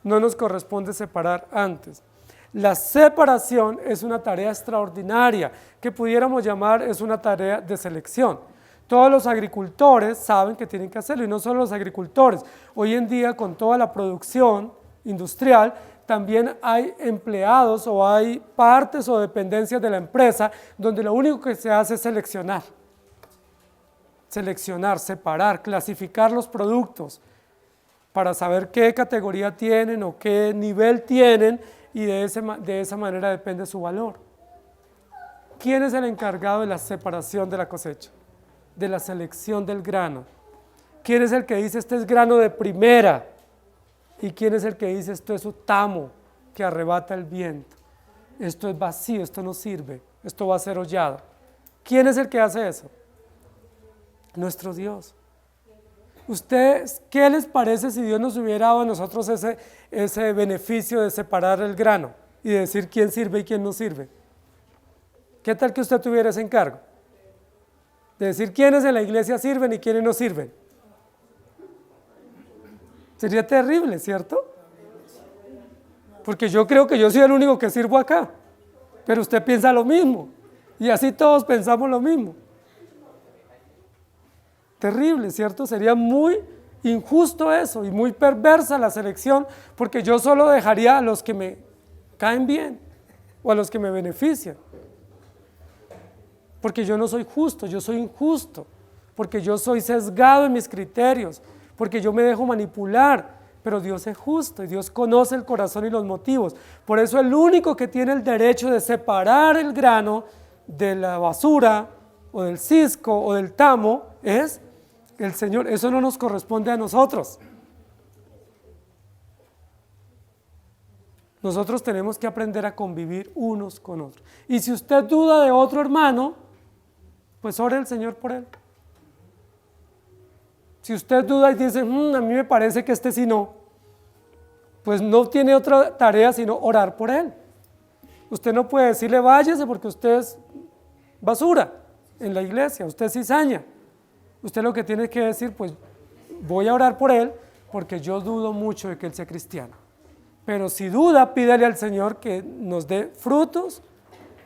No nos corresponde separar antes. La separación es una tarea extraordinaria que pudiéramos llamar es una tarea de selección. Todos los agricultores saben que tienen que hacerlo y no solo los agricultores. Hoy en día con toda la producción industrial también hay empleados o hay partes o dependencias de la empresa donde lo único que se hace es seleccionar. Seleccionar, separar, clasificar los productos para saber qué categoría tienen o qué nivel tienen y de esa manera depende su valor. ¿Quién es el encargado de la separación de la cosecha? De la selección del grano. ¿Quién es el que dice este es grano de primera? ¿Y quién es el que dice esto es un tamo que arrebata el viento? Esto es vacío, esto no sirve, esto va a ser hollado. ¿Quién es el que hace eso? Nuestro Dios. ¿Ustedes qué les parece si Dios nos hubiera dado a nosotros ese beneficio de separar el grano y de decir quién sirve y quién no sirve? ¿Qué tal que usted tuviera ese encargo? De decir quiénes en la iglesia sirven y quiénes no sirven. Sería terrible, ¿cierto? Porque yo creo que yo soy el único que sirvo acá, pero usted piensa lo mismo y así todos pensamos lo mismo. Terrible, ¿cierto? Sería muy injusto eso y muy perversa la selección porque yo solo dejaría a los que me caen bien o a los que me benefician. Porque yo no soy justo, yo soy injusto, porque yo soy sesgado en mis criterios, porque yo me dejo manipular, pero Dios es justo y Dios conoce el corazón y los motivos. Por eso el único que tiene el derecho de separar el grano de la basura o del cisco o del tamo es el Señor. Eso no nos corresponde a nosotros. Nosotros tenemos que aprender a convivir unos con otros. Y si usted duda de otro hermano, pues ore al Señor por él. Si usted duda y dice, a mí me parece que este sí no, pues no tiene otra tarea sino orar por él. Usted no puede decirle váyase porque usted es basura en la iglesia, usted es cizaña. Usted lo que tiene que decir, pues voy a orar por él porque yo dudo mucho de que él sea cristiano. Pero si duda, pídale al Señor que nos dé frutos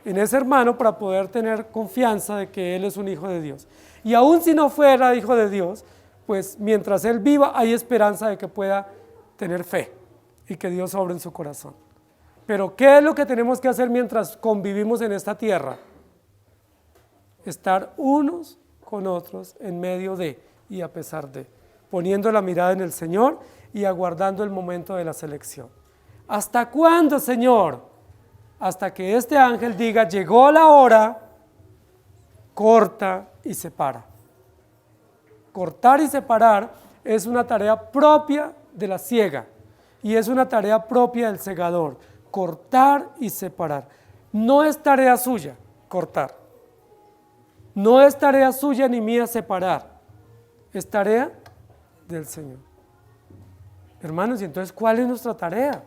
en ese hermano para poder tener confianza de que él es un hijo de Dios. Y aun si no fuera hijo de Dios, pues mientras él viva hay esperanza de que pueda tener fe y que Dios obre en su corazón. Pero ¿qué es lo que tenemos que hacer mientras convivimos en esta tierra? Estar unos con otros en medio de y a pesar de, poniendo la mirada en el Señor y aguardando el momento de la selección. ¿Hasta cuándo, Señor? Hasta que este ángel diga, llegó la hora, corta y separa. Cortar y separar es una tarea propia de la siega y es una tarea propia del segador. Cortar y separar. No es tarea suya cortar. No es tarea suya ni mía separar. Es tarea del Señor. Hermanos, y entonces, ¿cuál es nuestra tarea?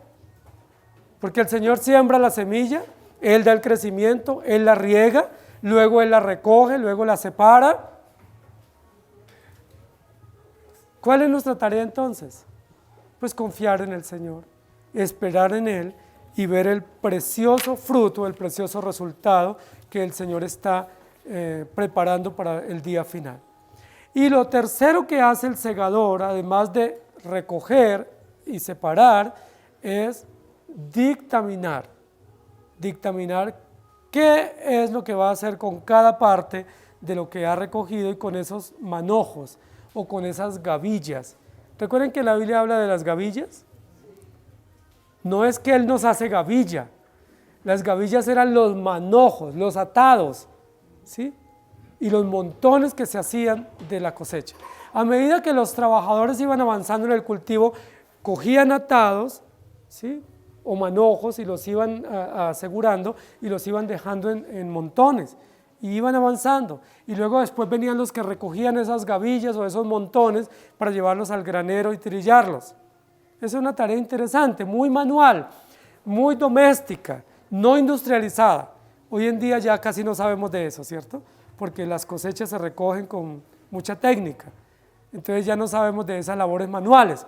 Porque el Señor siembra la semilla, Él da el crecimiento, Él la riega, luego Él la recoge, luego la separa. ¿Cuál es nuestra tarea entonces? Pues confiar en el Señor, esperar en Él y ver el precioso fruto, el precioso resultado que el Señor está preparando para el día final. Y lo tercero que hace el segador, además de recoger y separar, es dictaminar. Dictaminar qué es lo que va a hacer con cada parte de lo que ha recogido y con esos manojos o con esas gavillas. ¿Recuerden que la Biblia habla de las gavillas? No es que Él nos hace gavilla. Las gavillas eran los manojos, los atados, ¿sí? Y los montones que se hacían de la cosecha. A medida que los trabajadores iban avanzando en el cultivo, cogían atados, ¿sí? O manojos y los iban asegurando y los iban dejando en montones y iban avanzando. Y luego después venían los que recogían esas gavillas o esos montones para llevarlos al granero y trillarlos. Esa es una tarea interesante, muy manual, muy doméstica, no industrializada. Hoy en día ya casi no sabemos de eso, ¿cierto? Porque las cosechas se recogen con mucha técnica. Entonces ya no sabemos de esas labores manuales.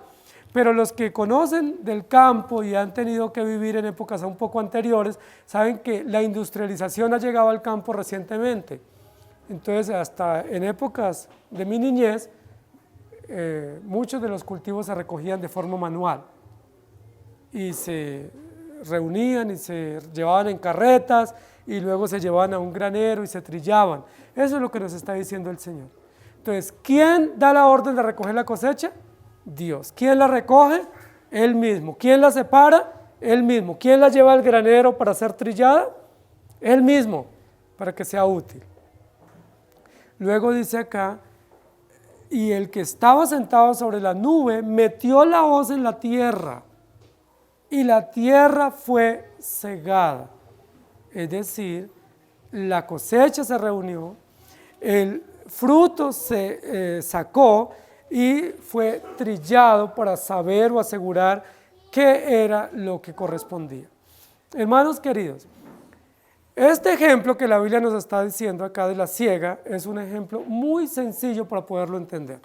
Pero los que conocen del campo y han tenido que vivir en épocas un poco anteriores, saben que la industrialización ha llegado al campo recientemente. Entonces hasta en épocas de mi niñez, muchos de los cultivos se recogían de forma manual y se reunían y se llevaban en carretas y luego se llevaban a un granero y se trillaban. Eso es lo que nos está diciendo el Señor. Entonces, ¿quién da la orden de recoger la cosecha? Dios. ¿Quién la recoge? Él mismo. ¿Quién la separa? Él mismo. ¿Quién la lleva al granero para ser trillada? Él mismo, para que sea útil. Luego dice acá, y el que estaba sentado sobre la nube metió la hoz en la tierra y la tierra fue segada. Es decir, la cosecha se reunió, el fruto se sacó y fue trillado para saber o asegurar qué era lo que correspondía. Hermanos queridos, este ejemplo que la Biblia nos está diciendo acá de la siega es un ejemplo muy sencillo para poderlo entender.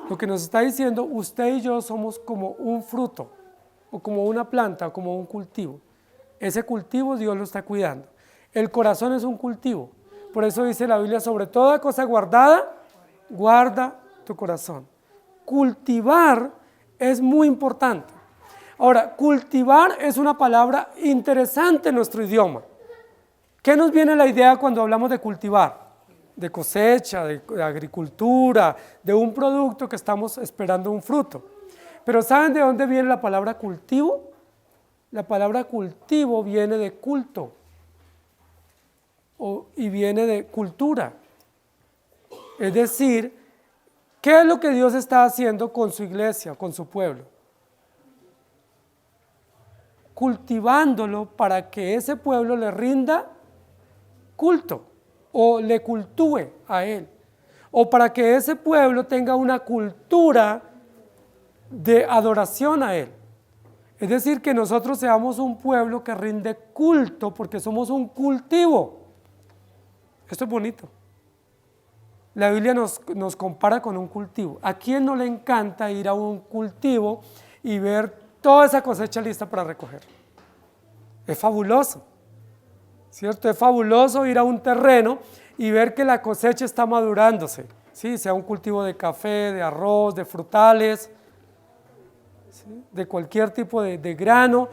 Lo que nos está diciendo, usted y yo somos como un fruto, o como una planta, o como un cultivo. Ese cultivo Dios lo está cuidando. El corazón es un cultivo. Por eso dice la Biblia, sobre toda cosa guardada, guarda tu corazón. Cultivar es muy importante. Ahora, cultivar es una palabra interesante en nuestro idioma. ¿Qué nos viene a la idea cuando hablamos de cultivar? De cosecha, de agricultura, de un producto que estamos esperando un fruto. Pero ¿saben de dónde viene la palabra cultivo? La palabra cultivo viene de culto y viene de cultura. Es decir, ¿qué es lo que Dios está haciendo con su iglesia, con su pueblo? Cultivándolo para que ese pueblo le rinda culto o le cultúe a Él. o para que ese pueblo tenga una cultura de adoración a Él. Es decir, que nosotros seamos un pueblo que rinde culto porque somos un cultivo. Esto es bonito. La Biblia nos compara con un cultivo. ¿A quién no le encanta ir a un cultivo y ver toda esa cosecha lista para recoger? Es fabuloso, ¿cierto? Es fabuloso ir a un terreno y ver que la cosecha está madurándose, ¿sí? Sea un cultivo de café, de arroz, de frutales, ¿sí? De cualquier tipo de grano.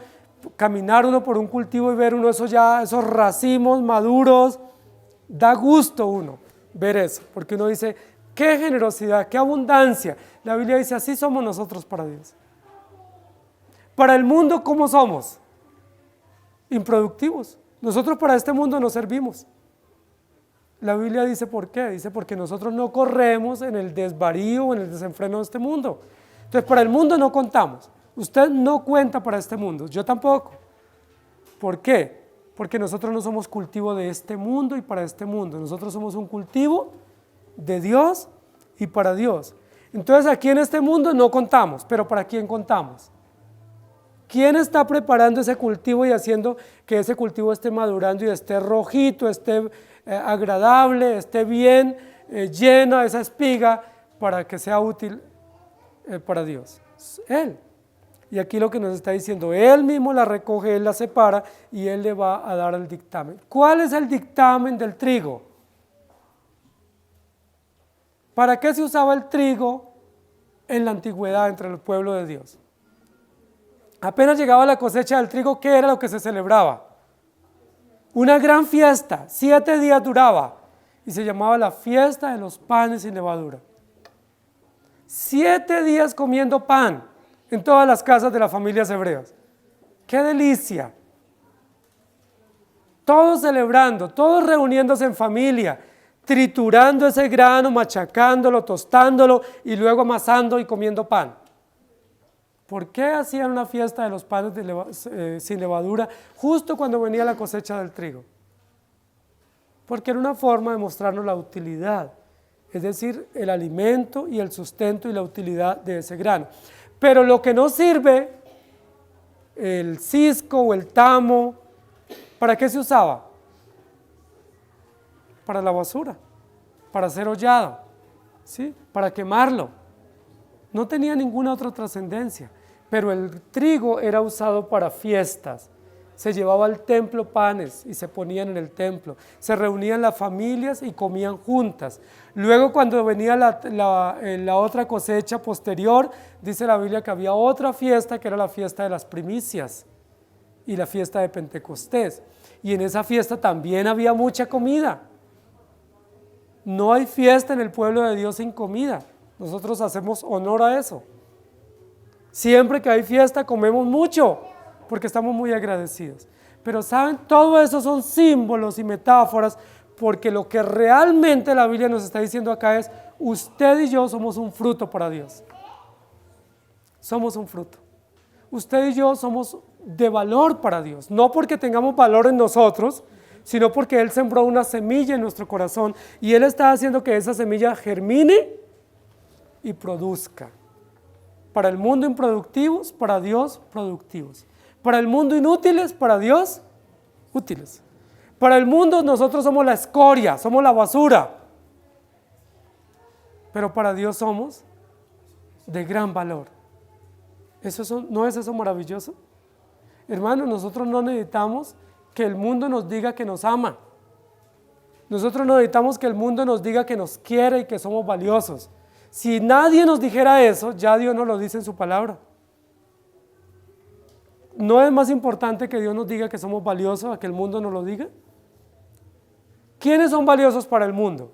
Caminar uno por un cultivo y ver uno esos racimos maduros, da gusto uno ver eso, porque uno dice, qué generosidad, qué abundancia. La Biblia dice, así somos nosotros para Dios. Para el mundo, ¿cómo somos? Improductivos. Nosotros para este mundo no servimos. La Biblia dice, ¿por qué? Dice, porque nosotros no corremos en el desvarío, en el desenfreno de este mundo. Entonces, para el mundo no contamos. Usted no cuenta para este mundo, yo tampoco. ¿Por qué? Porque nosotros no somos cultivo de este mundo y para este mundo. Nosotros somos un cultivo de Dios y para Dios. Entonces aquí en este mundo no contamos, pero ¿para quién contamos? ¿Quién está preparando ese cultivo y haciendo que ese cultivo esté madurando y esté rojito, esté agradable, esté bien llena esa espiga para que sea útil para Dios? Él. Y aquí lo que nos está diciendo, Él mismo la recoge, Él la separa y Él le va a dar el dictamen. ¿Cuál es el dictamen del trigo? ¿Para qué se usaba el trigo en la antigüedad entre el pueblo de Dios? Apenas llegaba la cosecha del trigo, ¿qué era lo que se celebraba? Una gran fiesta, 7 días duraba y se llamaba la fiesta de los panes sin levadura. 7 días comiendo pan en todas las casas de las familias hebreas. ¡Qué delicia! Todos celebrando, todos reuniéndose en familia, triturando ese grano, machacándolo, tostándolo y luego amasando y comiendo pan. ¿Por qué hacían una fiesta de los panes sin levadura justo cuando venía la cosecha del trigo? Porque era una forma de mostrarnos la utilidad, es decir, el alimento y el sustento y la utilidad de ese grano. Pero lo que no sirve, el cisco o el tamo, ¿para qué se usaba? Para la basura, para ser hollado, ¿sí? Para quemarlo. No tenía ninguna otra trascendencia, pero el trigo era usado para fiestas. Se llevaba al templo panes y se ponían en el templo. Se reunían las familias y comían juntas. Luego cuando venía la otra cosecha posterior, dice la Biblia que había otra fiesta que era la fiesta de las primicias y la fiesta de Pentecostés. Y en esa fiesta también había mucha comida. No hay fiesta en el pueblo de Dios sin comida. Nosotros hacemos honor a eso. Siempre que hay fiesta comemos mucho, porque estamos muy agradecidos. Pero ¿saben? Todo eso son símbolos y metáforas, porque lo que realmente la Biblia nos está diciendo acá es, usted y yo somos un fruto para Dios. Somos un fruto. Usted y yo somos de valor para Dios, no porque tengamos valor en nosotros, sino porque Él sembró una semilla en nuestro corazón y Él está haciendo que esa semilla germine y produzca. Para el mundo improductivos, para Dios productivos. Para el mundo inútiles, para Dios útiles. Para el mundo nosotros somos la escoria, somos la basura. Pero para Dios somos de gran valor. ¿No es eso maravilloso? Hermanos, nosotros no necesitamos que el mundo nos diga que nos ama. Nosotros no necesitamos que el mundo nos diga que nos quiere y que somos valiosos. Si nadie nos dijera eso, ya Dios nos lo dice en su palabra. ¿No es más importante que Dios nos diga que somos valiosos a que el mundo nos lo diga? ¿Quiénes son valiosos para el mundo?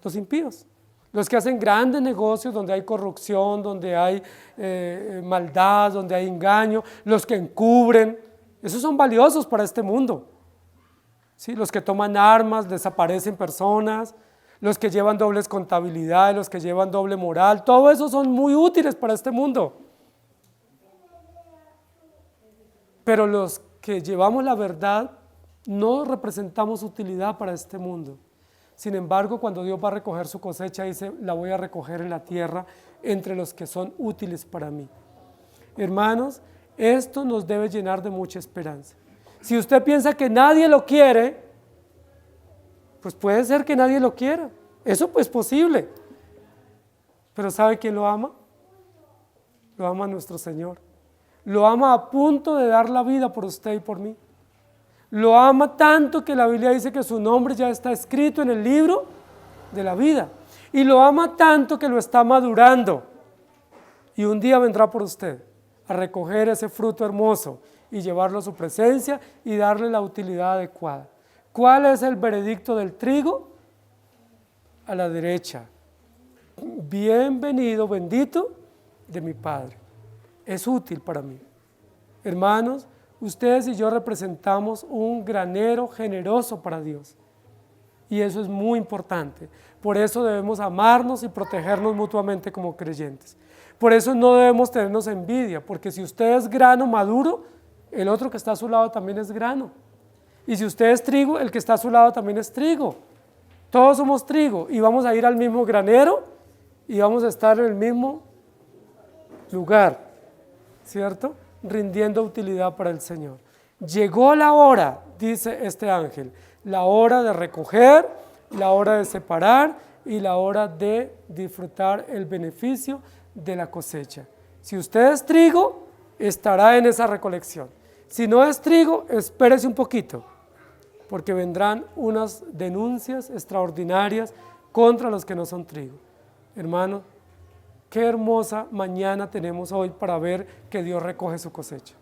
Los impíos. Los que hacen grandes negocios donde hay corrupción, donde hay maldad, donde hay engaño, los que encubren, esos son valiosos para este mundo. ¿Sí? Los que toman armas, desaparecen personas, los que llevan dobles contabilidades, los que llevan doble moral, todo eso son muy útiles para este mundo. Pero los que llevamos la verdad no representamos utilidad para este mundo, Sin embargo, cuando Dios va a recoger su cosecha, dice, la voy a recoger en la tierra entre los que son útiles para mí. Hermanos, esto nos debe llenar de mucha esperanza. Si usted piensa que nadie lo quiere, pues puede ser que nadie lo quiera. Eso pues es posible. Pero ¿sabe quién lo ama? Lo ama nuestro Señor. Lo ama a punto de dar la vida por usted y por mí. Lo ama tanto que la Biblia dice que su nombre ya está escrito en el libro de la vida. Y lo ama tanto que lo está madurando. Y un día vendrá por usted a recoger ese fruto hermoso y llevarlo a su presencia y darle la utilidad adecuada. ¿Cuál es el veredicto del trigo? A la derecha. Bienvenido, bendito de mi Padre. Es útil para mí. Hermanos, ustedes y yo representamos un granero generoso para Dios. Y eso es muy importante. Por eso debemos amarnos y protegernos mutuamente como creyentes. Por eso no debemos tenernos envidia, porque si usted es grano maduro, el otro que está a su lado también es grano. Y si usted es trigo, el que está a su lado también es trigo. Todos somos trigo y vamos a ir al mismo granero y vamos a estar en el mismo lugar, ¿cierto? Rindiendo utilidad para el Señor. Llegó la hora, dice este ángel, la hora de recoger, la hora de separar y la hora de disfrutar el beneficio de la cosecha. Si usted es trigo, estará en esa recolección. Si no es trigo, espérese un poquito, porque vendrán unas denuncias extraordinarias contra los que no son trigo. Hermano, qué hermosa mañana tenemos hoy para ver que Dios recoge su cosecha.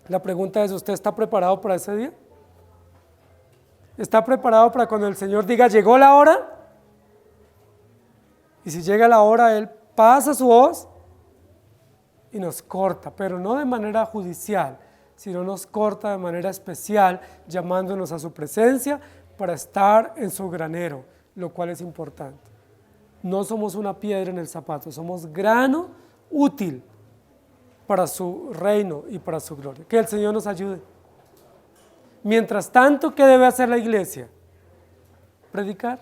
La pregunta es, ¿usted está preparado para ese día? ¿Está preparado para cuando el Señor diga, llegó la hora? Y si llega la hora, Él pasa su hoz y nos corta, pero no de manera judicial, sino nos corta de manera especial, llamándonos a su presencia para estar en su granero, lo cual es importante. No somos una piedra en el zapato, somos grano útil para su reino y para su gloria. Que el Señor nos ayude. Mientras tanto, ¿qué debe hacer la iglesia? Predicar,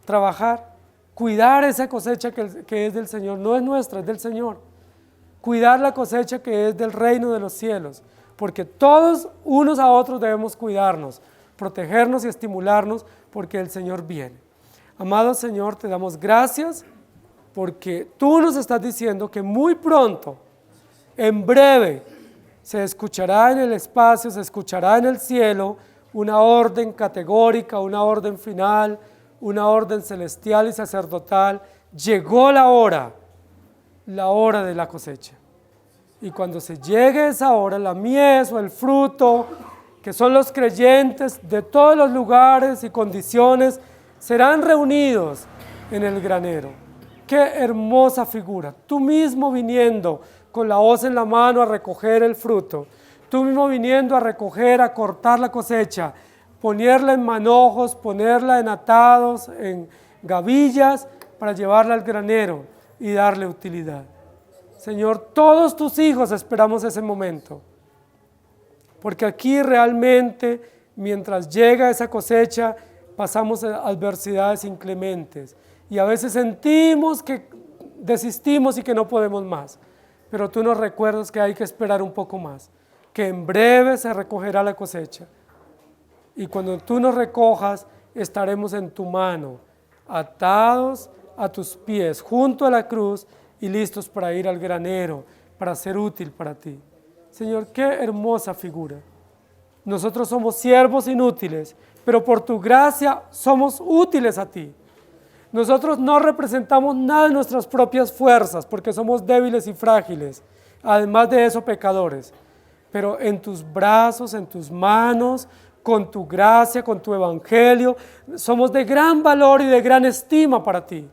trabajar, cuidar esa cosecha que es del Señor, no es nuestra, es del Señor. Cuidar la cosecha que es del reino de los cielos, porque todos unos a otros debemos cuidarnos, protegernos y estimularnos, porque el Señor viene. Amado Señor, te damos gracias, porque tú nos estás diciendo que muy pronto, en breve, se escuchará en el espacio, se escuchará en el cielo una orden categórica, una orden final, una orden celestial y sacerdotal. Llegó la hora de la cosecha. Y cuando se llegue esa hora, la mies o el fruto, que son los creyentes de todos los lugares y condiciones, serán reunidos en el granero. ¡Qué hermosa figura! Tú mismo viniendo con la hoz en la mano a recoger el fruto, tú mismo viniendo a recoger, a cortar la cosecha, ponerla en manojos, ponerla en atados, en gavillas, para llevarla al granero y darle utilidad. Señor, todos tus hijos esperamos ese momento, porque aquí realmente, mientras llega esa cosecha, pasamos adversidades inclementes y a veces sentimos que desistimos y que no podemos más, pero tú nos recuerdas que hay que esperar un poco más, que en breve se recogerá la cosecha y cuando tú nos recojas estaremos en tu mano, atados a tus pies, junto a la cruz y listos para ir al granero, para ser útil para ti. Señor, qué hermosa figura. Nosotros somos siervos inútiles, pero por tu gracia somos útiles a ti. Nosotros no representamos nada de nuestras propias fuerzas, porque somos débiles y frágiles, además de eso pecadores. Pero en tus brazos, en tus manos, con tu gracia, con tu evangelio, somos de gran valor y de gran estima para ti.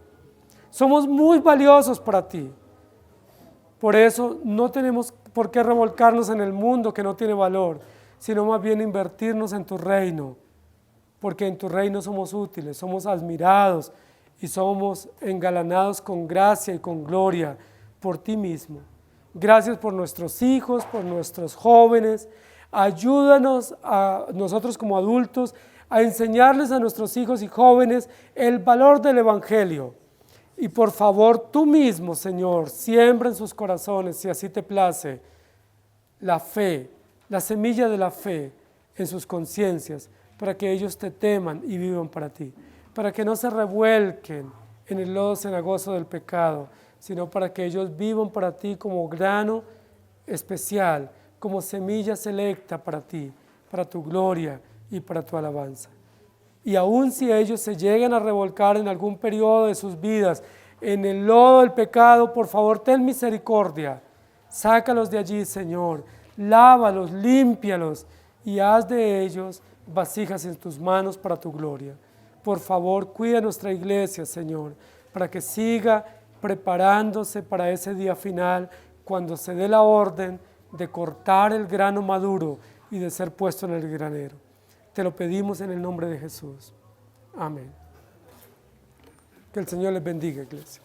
Somos muy valiosos para ti. Por eso no tenemos por qué revolcarnos en el mundo que no tiene valor, sino más bien invertirnos en tu reino, porque en tu reino somos útiles, somos admirados y somos engalanados con gracia y con gloria por ti mismo. Gracias por nuestros hijos, por nuestros jóvenes. Ayúdanos a nosotros como adultos a enseñarles a nuestros hijos y jóvenes el valor del Evangelio. Y por favor, tú mismo, Señor, siembra en sus corazones, si así te place, la fe, la semilla de la fe en sus conciencias, para que ellos te teman y vivan para ti, para que no se revuelquen en el lodo cenagoso del pecado, sino para que ellos vivan para ti como grano especial, como semilla selecta para ti, para tu gloria y para tu alabanza. Y aun si ellos se llegan a revolcar en algún periodo de sus vidas en el lodo del pecado, por favor, ten misericordia. Sácalos de allí, Señor. Lávalos, límpialos y haz de ellos vasijas en tus manos para tu gloria. Por favor, cuida nuestra iglesia, Señor, para que siga preparándose para ese día final, cuando se dé la orden de cortar el grano maduro y de ser puesto en el granero. Te lo pedimos en el nombre de Jesús. Amén. Que el Señor les bendiga, iglesia.